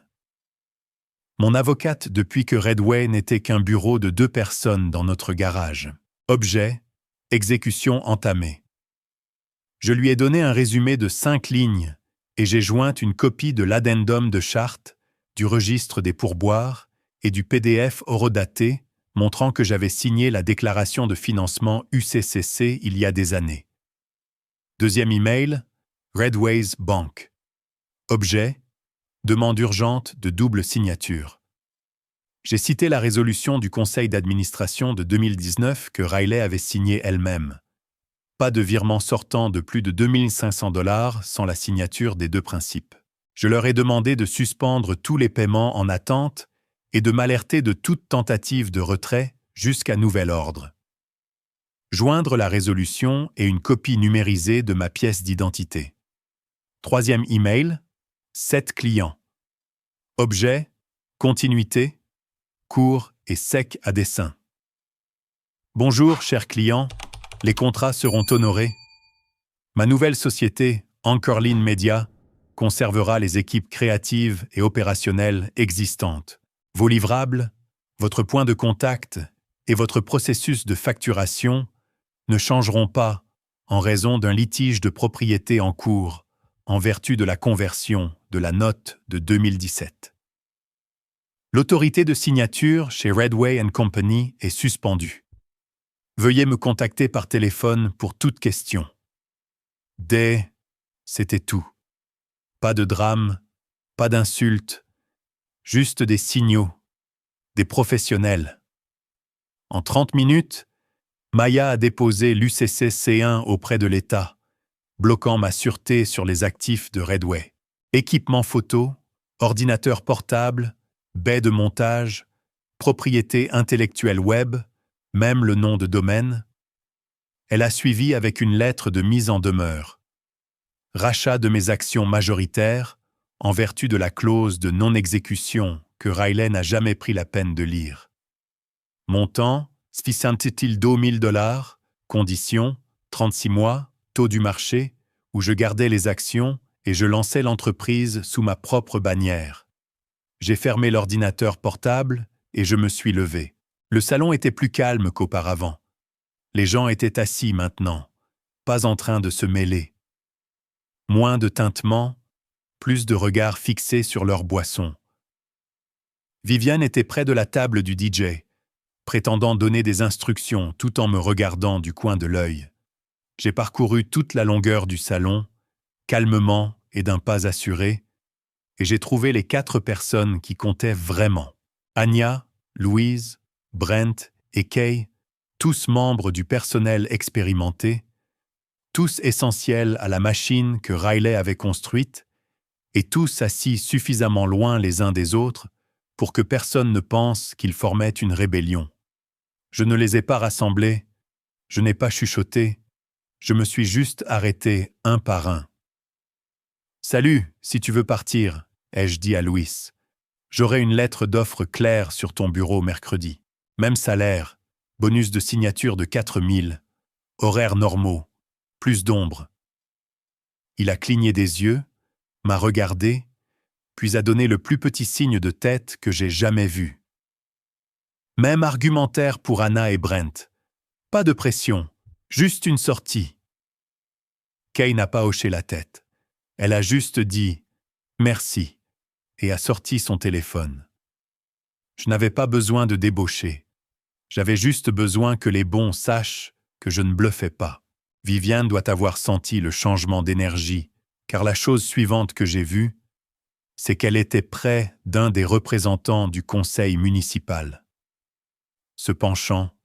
Speaker 1: Mon avocate depuis que Redway n'était qu'un bureau de 2 personnes dans notre garage. Objet, exécution entamée. Je lui ai donné un résumé de 5 lignes et j'ai joint une copie de l'addendum de charte, du registre des pourboires et du PDF horodaté montrant que j'avais signé la déclaration de financement UCCC il y a des années. Deuxième email, Redway's Bank. Objet, demande urgente de double signature. J'ai cité la résolution du conseil d'administration de 2019 que Riley avait signée elle-même. Pas de virement sortant de plus de $2500 sans la signature des 2 principes. Je leur ai demandé de suspendre tous les paiements en attente et de m'alerter de toute tentative de retrait jusqu'à nouvel ordre. Joindre la résolution et une copie numérisée de ma pièce d'identité. Troisième email, 7 clients. Objet, continuité, court et sec à dessein. Bonjour, chers clients, les contrats seront honorés. Ma nouvelle société, Anchorline Media, conservera les équipes créatives et opérationnelles existantes. Vos livrables, votre point de contact et votre processus de facturation ne changeront pas en raison d'un litige de propriété en cours en vertu de la conversion de la note de 2017. L'autorité de signature chez Redway & Company est suspendue. Veuillez me contacter par téléphone pour toute question. C'était tout. Pas de drame, pas d'insultes, juste des signaux, des professionnels. En 30 minutes, Maya a déposé l'UCC C1 auprès de l'État, bloquant ma sûreté sur les actifs de Redway. Équipement photo, ordinateur portable, baie de montage, propriété intellectuelle web, même le nom de domaine. Elle a suivi avec une lettre de mise en demeure. Rachat de mes actions majoritaires, en vertu de la clause de non-exécution que Riley n'a jamais pris la peine de lire. Montant, $600,000, conditions, 36 mois, taux du marché, où je gardais les actions et je lançais l'entreprise sous ma propre bannière. J'ai fermé l'ordinateur portable et je me suis levé. Le salon était plus calme qu'auparavant. Les gens étaient assis maintenant, pas en train de se mêler. Moins de tintements, plus de regards fixés sur leurs boissons. Viviane était près de la table du DJ, prétendant donner des instructions tout en me regardant du coin de l'œil. J'ai parcouru toute la longueur du salon, calmement et d'un pas assuré, et j'ai trouvé les 4 personnes qui comptaient vraiment. Anya, Louise, Brent et Kay, tous membres du personnel expérimenté, tous essentiels à la machine que Riley avait construite, et tous assis suffisamment loin les uns des autres pour que personne ne pense qu'ils formaient une rébellion. Je ne les ai pas rassemblés, je n'ai pas chuchoté, je me suis juste arrêté un par un. « Salut, si tu veux partir », ai-je dit à Louis. « J'aurai une lettre d'offre claire sur ton bureau mercredi. Même salaire, bonus de signature de 4 000, horaires normaux, plus d'ombre. » Il a cligné des yeux, m'a regardé, puis a donné le plus petit signe de tête que j'ai jamais vu. Même argumentaire pour Anna et Brent. Pas de pression, juste une sortie. Kay n'a pas hoché la tête. Elle a juste dit « merci » et a sorti son téléphone. Je n'avais pas besoin de débaucher. J'avais juste besoin que les bons sachent que je ne bluffais pas. Viviane doit avoir senti le changement d'énergie, car la chose suivante que j'ai vue, c'est qu'elle était près d'un des représentants du conseil municipal. Se penchant,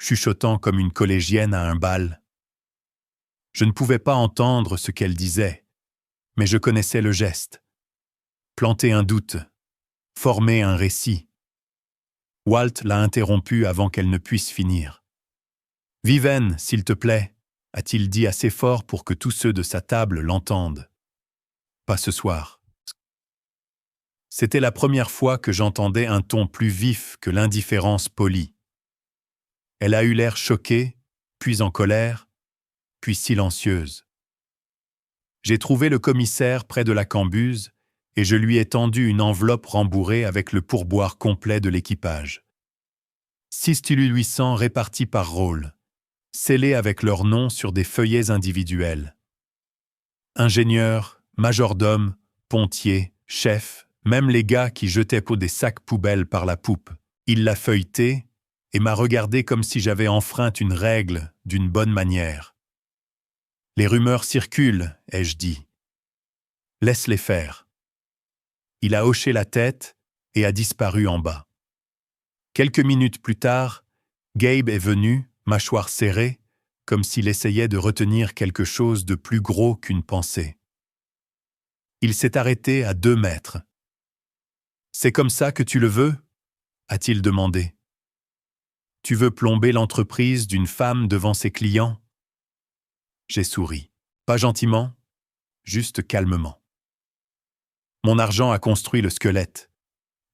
Speaker 1: chuchotant comme une collégienne à un bal. Je ne pouvais pas entendre ce qu'elle disait, mais je connaissais le geste. Planter un doute, former un récit. Walt l'a interrompue avant qu'elle ne puisse finir. « Viviane, s'il te plaît », a-t-il dit assez fort pour que tous ceux de sa table l'entendent. « Pas ce soir. » C'était la première fois que j'entendais un ton plus vif que l'indifférence polie. Elle a eu l'air choquée, puis en colère, puis silencieuse. J'ai trouvé le commissaire près de la cambuse et je lui ai tendu une enveloppe rembourrée avec le pourboire complet de l'équipage. 6 800 répartis par rôle, scellés avec leurs noms sur des feuillets individuels. Ingénieurs, majordomes, pontiers, chefs, même les gars qui jetaient des sacs poubelles par la poupe. Il l'a feuilleté et m'a regardé comme si j'avais enfreint une règle d'une bonne manière. « Les rumeurs circulent, ai-je dit. Laisse-les faire. » Il a hoché la tête et a disparu en bas. Quelques minutes plus tard, Gabe est venu, mâchoire serrée, comme s'il essayait de retenir quelque chose de plus gros qu'une pensée. Il s'est arrêté à 2 mètres. « C'est comme ça que tu le veux ?» a-t-il demandé. « Tu veux plomber l'entreprise d'une femme devant ses clients ?» J'ai souri. Pas gentiment, juste calmement. Mon argent a construit le squelette.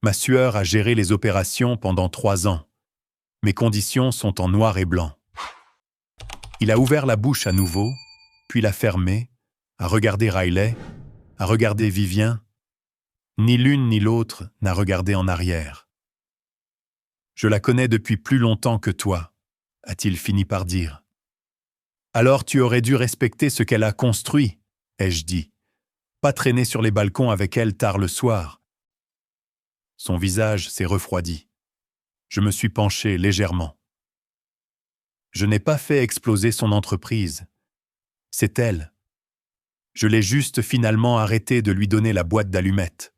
Speaker 1: Ma sueur a géré les opérations pendant 3 ans. Mes conditions sont en noir et blanc. Il a ouvert la bouche à nouveau, puis l'a fermée, a regardé Riley, a regardé Vivien. Ni l'une ni l'autre n'a regardé en arrière. « Je la connais depuis plus longtemps que toi », a-t-il fini par dire. « Alors tu aurais dû respecter ce qu'elle a construit, ai-je dit. Pas traîner sur les balcons avec elle tard le soir. » Son visage s'est refroidi. Je me suis penché légèrement. Je n'ai pas fait exploser son entreprise. C'est elle. Je l'ai juste finalement arrêté de lui donner la boîte d'allumettes.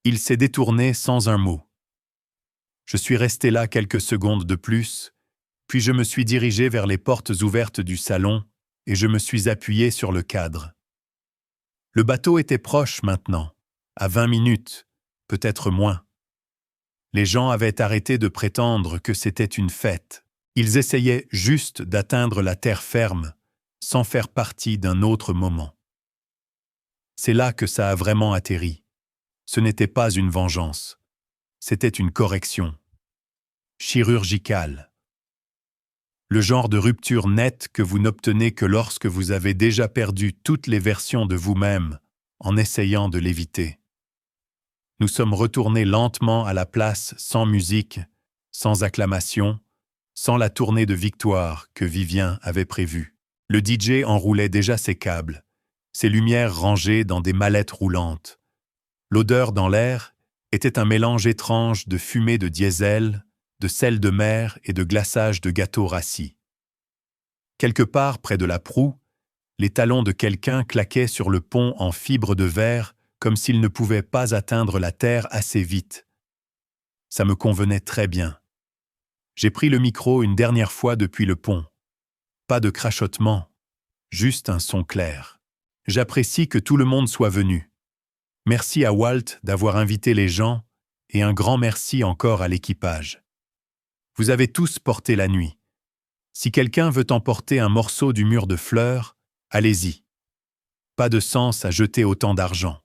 Speaker 1: Il s'est détourné sans un mot. Je suis resté là quelques secondes de plus, puis je me suis dirigé vers les portes ouvertes du salon et je me suis appuyé sur le cadre. Le bateau était proche maintenant, à 20 minutes, peut-être moins. Les gens avaient arrêté de prétendre que c'était une fête. Ils essayaient juste d'atteindre la terre ferme, sans faire partie d'un autre moment. C'est là que ça a vraiment atterri. Ce n'était pas une vengeance. C'était une correction. Chirurgicale. Le genre de rupture nette que vous n'obtenez que lorsque vous avez déjà perdu toutes les versions de vous-même en essayant de l'éviter. Nous sommes retournés lentement à la place sans musique, sans acclamation, sans la tournée de victoire que Vivien avait prévue. Le DJ enroulait déjà ses câbles, ses lumières rangées dans des mallettes roulantes. L'odeur dans l'air était un mélange étrange de fumée de diesel, de sel de mer et de glaçage de gâteaux rassis. Quelque part près de la proue, les talons de quelqu'un claquaient sur le pont en fibre de verre comme s'ils ne pouvaient pas atteindre la terre assez vite. Ça me convenait très bien. J'ai pris le micro une dernière fois depuis le pont. Pas de crachotement, juste un son clair. J'apprécie que tout le monde soit venu. Merci à Walt d'avoir invité les gens et un grand merci encore à l'équipage. Vous avez tous porté la nuit. Si quelqu'un veut emporter un morceau du mur de fleurs, allez-y. Pas de sens à jeter autant d'argent.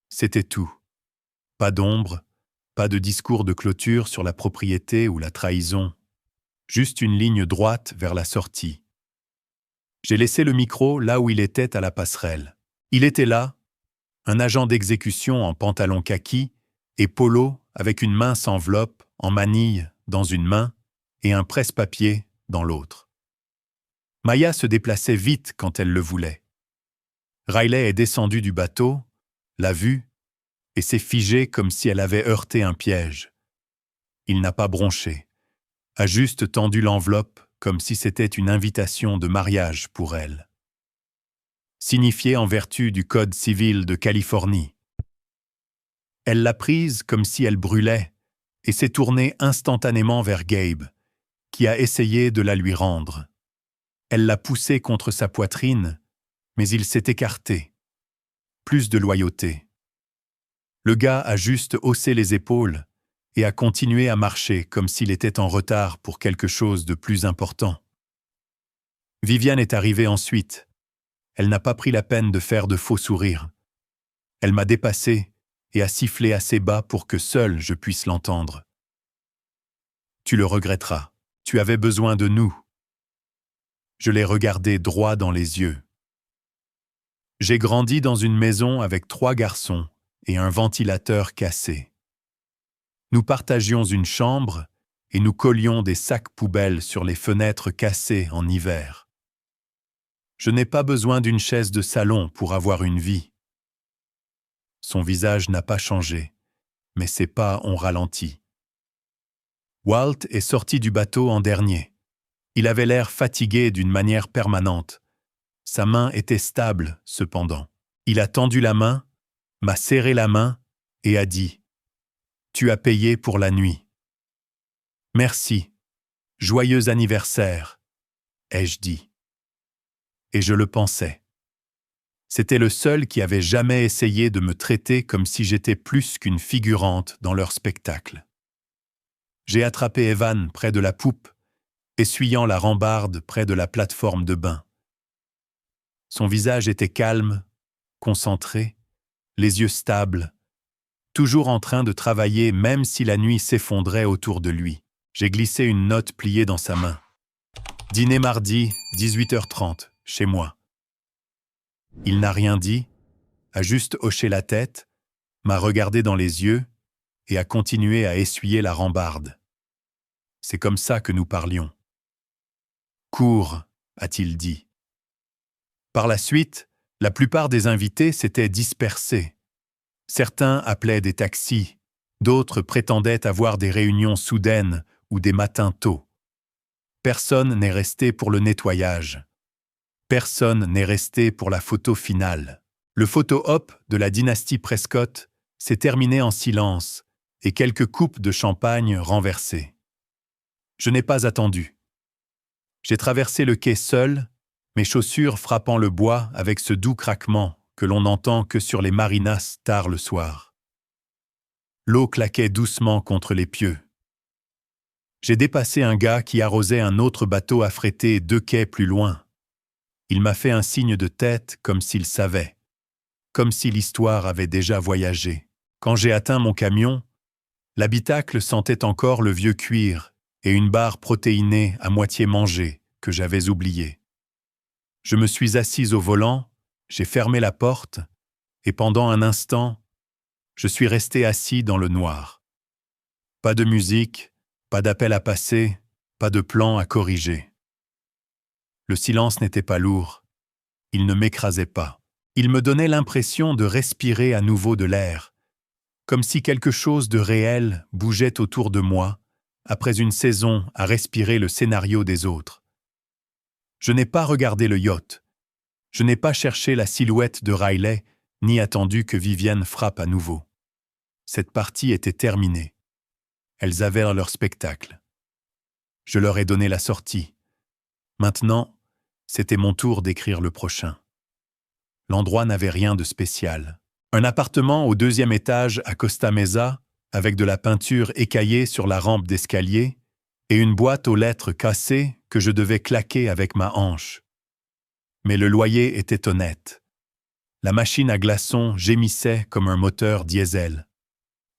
Speaker 1: C'était tout. Pas d'ombre, pas de discours de clôture sur la propriété ou la trahison. Juste une ligne droite vers la sortie. J'ai laissé le micro là où il était à la passerelle. Il était là, un agent d'exécution en pantalon kaki et polo avec une mince enveloppe en manille dans une main et un presse-papier dans l'autre. Maya se déplaçait vite quand elle le voulait. Riley est descendue du bateau, l'a vue, et s'est figée comme si elle avait heurté un piège. Il n'a pas bronché, a juste tendu l'enveloppe comme si c'était une invitation de mariage pour elle. Signifiée en vertu du Code civil de Californie. Elle l'a prise comme si elle brûlait et s'est tournée instantanément vers Gabe, qui a essayé de la lui rendre. Elle l'a poussé contre sa poitrine, mais il s'est écarté. Plus de loyauté. Le gars a juste haussé les épaules et a continué à marcher comme s'il était en retard pour quelque chose de plus important. Viviane est arrivée ensuite. Elle n'a pas pris la peine de faire de faux sourires. Elle m'a dépassé et a sifflé assez bas pour que seul je puisse l'entendre. « Tu le regretteras. Tu avais besoin de nous. » Je l'ai regardé droit dans les yeux. J'ai grandi dans une maison avec 3 garçons et un ventilateur cassé. Nous partagions une chambre et nous collions des sacs poubelles sur les fenêtres cassées en hiver. Je n'ai pas besoin d'une chaise de salon pour avoir une vie. Son visage n'a pas changé, mais ses pas ont ralenti. Walt est sorti du bateau en dernier. Il avait l'air fatigué d'une manière permanente. Sa main était stable, cependant. Il a tendu la main, m'a serré la main et a dit « Tu as payé pour la nuit. »« Merci. Joyeux anniversaire, » ai-je dit. Et je le pensais. C'était le seul qui avait jamais essayé de me traiter comme si j'étais plus qu'une figurante dans leur spectacle. J'ai attrapé Evan près de la poupe, essuyant la rambarde près de la plateforme de bain. Son visage était calme, concentré, les yeux stables, toujours en train de travailler même si la nuit s'effondrait autour de lui. J'ai glissé une note pliée dans sa main. Dîner mardi, 18h30, chez moi. Il n'a rien dit, a juste hoché la tête, m'a regardé dans les yeux et a continué à essuyer la rambarde. C'est comme ça que nous parlions. Cours, a-t-il dit. Par la suite, la plupart des invités s'étaient dispersés. Certains appelaient des taxis, d'autres prétendaient avoir des réunions soudaines ou des matins tôt. Personne n'est resté pour le nettoyage. Personne n'est resté pour la photo finale. Le photo-op de la dynastie Prescott s'est terminé en silence et quelques coupes de champagne renversées. Je n'ai pas attendu. J'ai traversé le quai seul, mes chaussures frappant le bois avec ce doux craquement que l'on n'entend que sur les marinas tard le soir. L'eau claquait doucement contre les pieux. J'ai dépassé un gars qui arrosait un autre bateau affrété 2 quais plus loin. Il m'a fait un signe de tête comme s'il savait, comme si l'histoire avait déjà voyagé. Quand j'ai atteint mon camion, l'habitacle sentait encore le vieux cuir et une barre protéinée à moitié mangée que j'avais oubliée. Je me suis assise au volant, j'ai fermé la porte et pendant un instant, je suis resté assis dans le noir. Pas de musique, pas d'appel à passer, pas de plan à corriger. Le silence n'était pas lourd, il ne m'écrasait pas. Il me donnait l'impression de respirer à nouveau de l'air, comme si quelque chose de réel bougeait autour de moi, après une saison à respirer le scénario des autres. Je n'ai pas regardé le yacht. Je n'ai pas cherché la silhouette de Riley, ni attendu que Vivienne frappe à nouveau. Cette partie était terminée. Elles avaient leur spectacle. Je leur ai donné la sortie. Maintenant, c'était mon tour d'écrire le prochain. L'endroit n'avait rien de spécial. Un appartement au 2e étage à Costa Mesa, avec de la peinture écaillée sur la rampe d'escalier, et une boîte aux lettres cassées que je devais claquer avec ma hanche. Mais le loyer était honnête. La machine à glaçons gémissait comme un moteur diesel.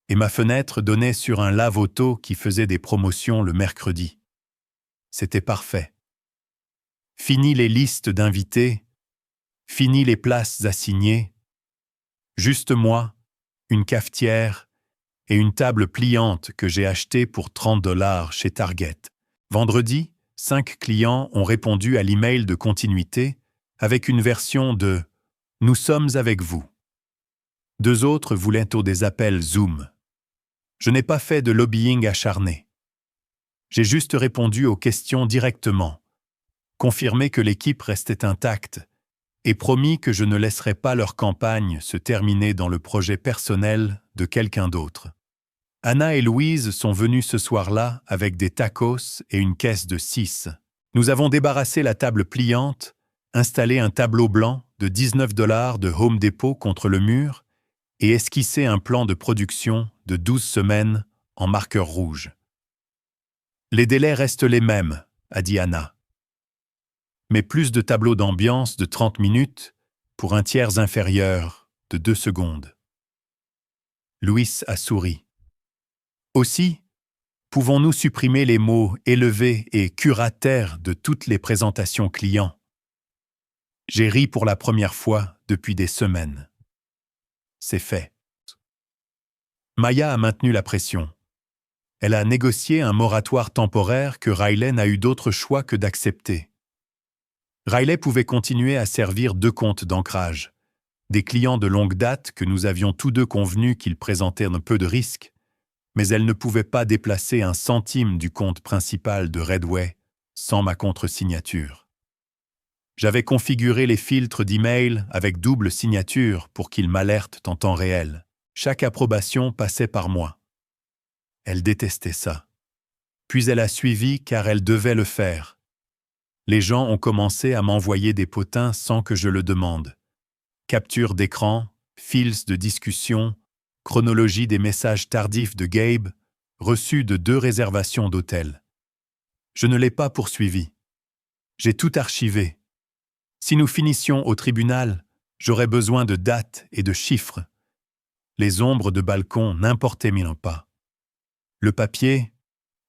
Speaker 1: Et ma fenêtre donnait sur un lave-auto qui faisait des promotions le mercredi. C'était parfait. Fini les listes d'invités, fini les places assignées, juste moi, une cafetière et une table pliante que j'ai achetée pour 30 $ chez Target. Vendredi, 5 clients ont répondu à l'email de continuité avec une version de « Nous sommes avec vous ». 2 autres voulaient des appels Zoom. Je n'ai pas fait de lobbying acharné. J'ai juste répondu aux questions directement, confirmé que l'équipe restait intacte et promis que je ne laisserais pas leur campagne se terminer dans le projet personnel de quelqu'un d'autre. Anna et Louise sont venues ce soir-là avec des tacos et une caisse de 6. Nous avons débarrassé la table pliante, installé un tableau blanc de 19 $ de Home Depot contre le mur et esquissé un plan de production de 12 semaines en marqueur rouge. Les délais restent les mêmes, a dit Anna. Mais plus de tableaux d'ambiance de 30 minutes pour un tiers inférieur de 2 secondes. Louis a souri. Aussi, pouvons-nous supprimer les mots élevés et curatères de toutes les présentations clients? J'ai ri pour la première fois depuis des semaines. C'est fait. Maya a maintenu la pression. Elle a négocié un moratoire temporaire que Riley n'a eu d'autre choix que d'accepter. Riley pouvait continuer à servir 2 comptes d'ancrage, des clients de longue date que nous avions tous deux convenus qu'ils présentaient un peu de risque, mais elle ne pouvait pas déplacer un centime du compte principal de Redway sans ma contre-signature. J'avais configuré les filtres d'email avec double signature pour qu'ils m'alertent en temps réel. Chaque approbation passait par moi. Elle détestait ça. Puis elle a suivi car elle devait le faire. Les gens ont commencé à m'envoyer des potins sans que je le demande. Capture d'écran, fils de discussion, chronologie des messages tardifs de Gabe, reçu de 2 réservations d'hôtel. Je ne l'ai pas poursuivi. J'ai tout archivé. Si nous finissions au tribunal, j'aurais besoin de dates et de chiffres, Les ombres de balcon n'importaient pas. Le papier,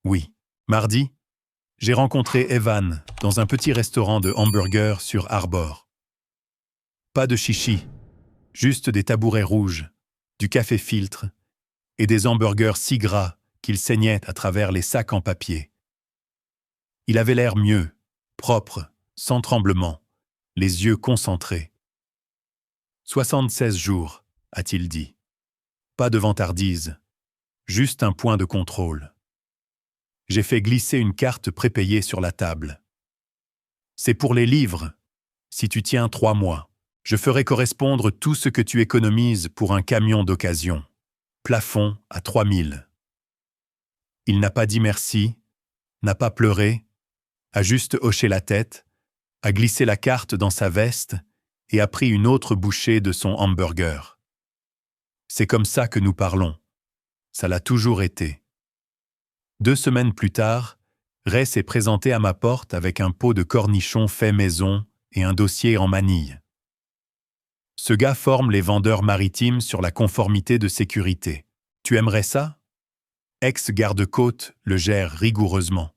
Speaker 1: oui. Mardi, j'ai rencontré Evan dans un petit restaurant de hamburgers sur Arbor. Pas de chichi, juste des tabourets rouges, du café filtre et des hamburgers si gras qu'ils saignaient à travers les sacs en papier. Il avait l'air mieux, propre, sans tremblement, les yeux concentrés. 76 jours, a-t-il dit. Pas de vantardise, juste un point de contrôle. J'ai fait glisser une carte prépayée sur la table. C'est pour les livres. Si tu tiens 3 mois, je ferai correspondre tout ce que tu économises pour un camion d'occasion. Plafond à 3000. Il n'a pas dit merci, n'a pas pleuré, a juste hoché la tête, a glissé la carte dans sa veste et a pris une autre bouchée de son hamburger. C'est comme ça que nous parlons. Ça l'a toujours été. 2 semaines plus tard, Ray s'est présenté à ma porte avec un pot de cornichons fait maison et un dossier en manille. Ce gars forme les vendeurs maritimes sur la conformité de sécurité. Tu aimerais ça? Ex-garde-côte le gère rigoureusement.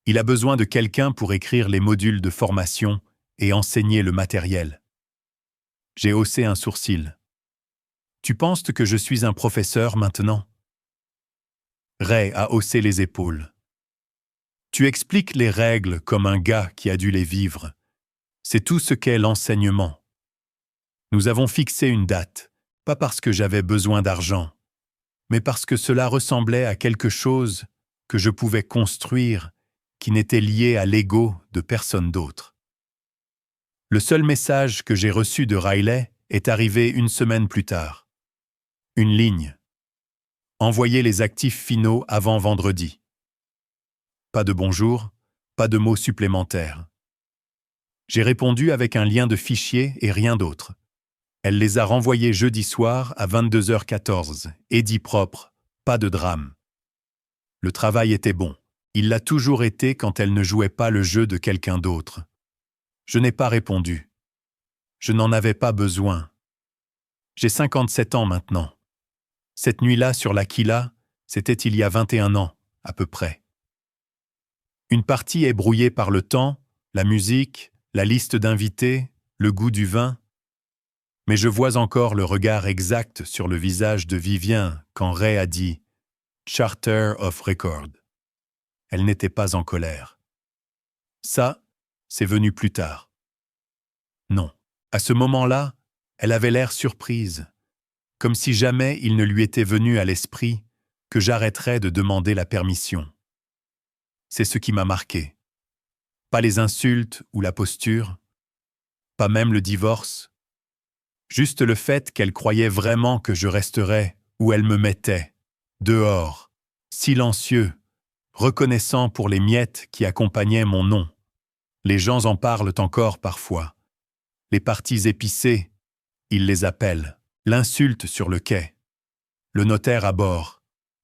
Speaker 1: Il a besoin de quelqu'un pour écrire les modules de formation et enseigner le matériel. J'ai haussé un sourcil. Tu penses que je suis un professeur maintenant? Ray a haussé les épaules. Tu expliques les règles comme un gars qui a dû les vivre. C'est tout ce qu'est l'enseignement. Nous avons fixé une date, pas parce que j'avais besoin d'argent, mais parce que cela ressemblait à quelque chose que je pouvais construire qui n'était lié à l'ego de personne d'autre. Le seul message que j'ai reçu de Riley est arrivé 1 semaine plus tard. Une ligne. Envoyer les actifs finaux avant vendredi. Pas de bonjour, pas de mots supplémentaires. J'ai répondu avec un lien de fichier et rien d'autre. Elle les a renvoyés jeudi soir à 22h14, et dit propre, pas de drame. Le travail était bon. Il l'a toujours été quand elle ne jouait pas le jeu de quelqu'un d'autre. Je n'ai pas répondu. Je n'en avais pas besoin. J'ai 57 ans maintenant. Cette nuit-là sur l'Aquila, c'était il y a 21 ans, à peu près. Une partie est brouillée par le temps, la musique, la liste d'invités, le goût du vin. Mais je vois encore le regard exact sur le visage de Vivien quand Ray a dit « Charter of Record ». Elle n'était pas en colère. Ça, c'est venu plus tard. Non, à ce moment-là, elle avait l'air surprise, comme si jamais il ne lui était venu à l'esprit que j'arrêterais de demander la permission. C'est ce qui m'a marqué. Pas les insultes ou la posture, pas même le divorce, juste le fait qu'elle croyait vraiment que je resterais où elle me mettait, dehors, silencieux, reconnaissant pour les miettes qui accompagnaient mon nom. Les gens en parlent encore parfois. Les parties épicées, ils les appellent. L'insulte sur le quai. Le notaire à bord,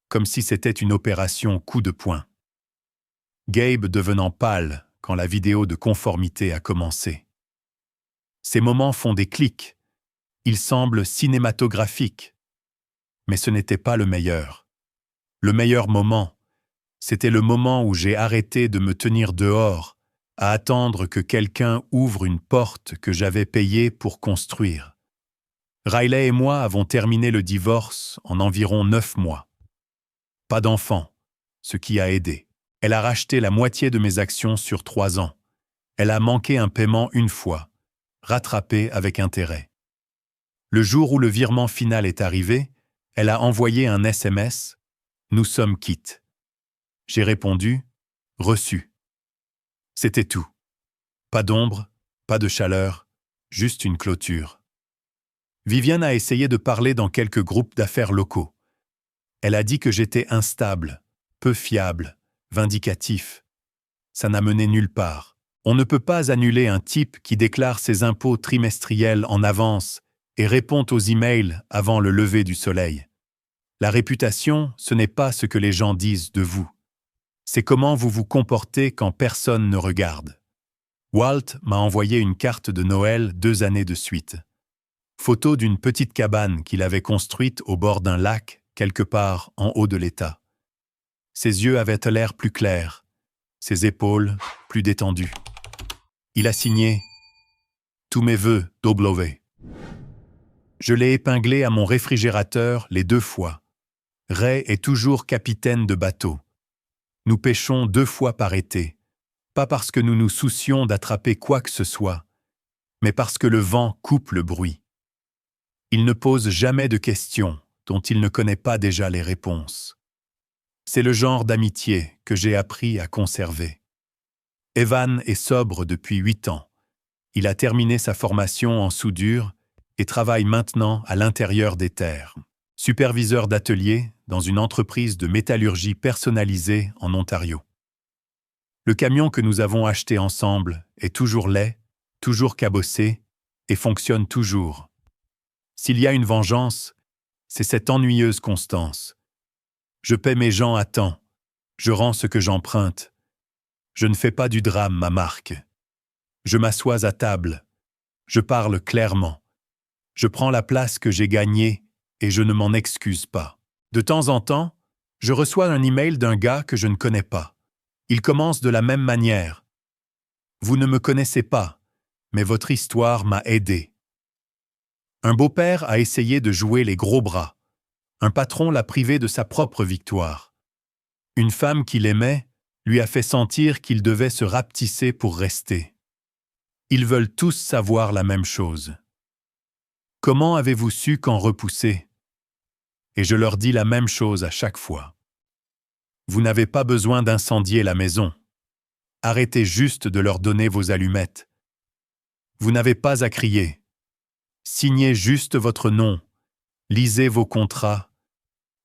Speaker 1: comme si c'était une opération coup de poing. Gabe devenant pâle quand la vidéo de conformité a commencé. Ces moments font des clics. Ils semblent cinématographiques. Mais ce n'était pas le meilleur. Le meilleur moment, c'était le moment où j'ai arrêté de me tenir dehors, à attendre que quelqu'un ouvre une porte que j'avais payée pour construire. Riley et moi avons terminé le divorce en environ 9 mois. Pas d'enfant, ce qui a aidé. Elle a racheté la moitié de mes actions sur 3 ans. Elle a manqué un paiement 1 fois, rattrapé avec intérêt. Le jour où le virement final est arrivé, elle a envoyé un SMS « Nous sommes quittes ». J'ai répondu « Reçu ». C'était tout. Pas d'ombre, pas de chaleur, juste une clôture. Viviane a essayé de parler dans quelques groupes d'affaires locaux. Elle a dit que j'étais instable, peu fiable, vindicatif. Ça n'a mené nulle part. On ne peut pas annuler un type qui déclare ses impôts trimestriels en avance et répond aux emails avant le lever du soleil. La réputation, ce n'est pas ce que les gens disent de vous. C'est comment vous vous comportez quand personne ne regarde. Walt m'a envoyé une carte de Noël 2 années de suite. Photo d'une petite cabane qu'il avait construite au bord d'un lac, quelque part en haut de l'état. Ses yeux avaient l'air plus clairs, ses épaules plus détendues. Il a signé « Tous mes vœux, W ». Je l'ai épinglé à mon réfrigérateur les 2 fois. Ray est toujours capitaine de bateau. Nous pêchons 2 fois par été, pas parce que nous nous soucions d'attraper quoi que ce soit, mais parce que le vent coupe le bruit. Il ne pose jamais de questions dont il ne connaît pas déjà les réponses. C'est le genre d'amitié que j'ai appris à conserver. Evan est sobre depuis 8 ans. Il a terminé sa formation en soudure et travaille maintenant à l'intérieur des terres. Superviseur d'atelier dans une entreprise de métallurgie personnalisée en Ontario. Le camion que nous avons acheté ensemble est toujours laid, toujours cabossé et fonctionne toujours. S'il y a une vengeance, c'est cette ennuyeuse constance. Je paie mes gens à temps, je rends ce que j'emprunte. Je ne fais pas du drame ma marque. Je m'assois à table, je parle clairement. Je prends la place que j'ai gagnée et je ne m'en excuse pas. De temps en temps, je reçois un email d'un gars que je ne connais pas. Il commence de la même manière. Vous ne me connaissez pas, mais votre histoire m'a aidé. Un beau-père a essayé de jouer les gros bras. Un patron l'a privé de sa propre victoire. Une femme qu'il aimait lui a fait sentir qu'il devait se rapetisser pour rester. Ils veulent tous savoir la même chose. Comment avez-vous su quand repousser? Et je leur dis la même chose à chaque fois. Vous n'avez pas besoin d'incendier la maison. Arrêtez juste de leur donner vos allumettes. Vous n'avez pas à crier. Signez juste votre nom, lisez vos contrats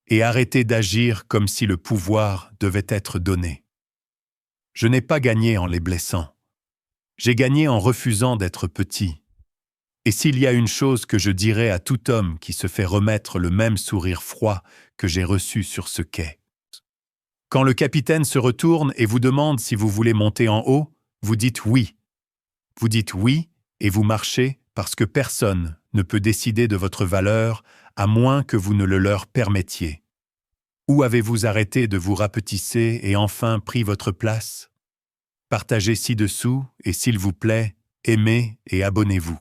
Speaker 1: et arrêtez d'agir comme si le pouvoir devait être donné. Je n'ai pas gagné en les blessant. J'ai gagné en refusant d'être petit. Et s'il y a une chose que je dirais à tout homme qui se fait remettre le même sourire froid que j'ai reçu sur ce quai. Quand le capitaine se retourne et vous demande si vous voulez monter en haut, vous dites oui. Vous dites oui et vous marchez parce que personne ne peut décider de votre valeur à moins que vous ne le leur permettiez. Où avez-vous arrêté de vous rapetisser et enfin pris votre place? Partagez ci-dessous et s'il vous plaît, aimez et abonnez-vous.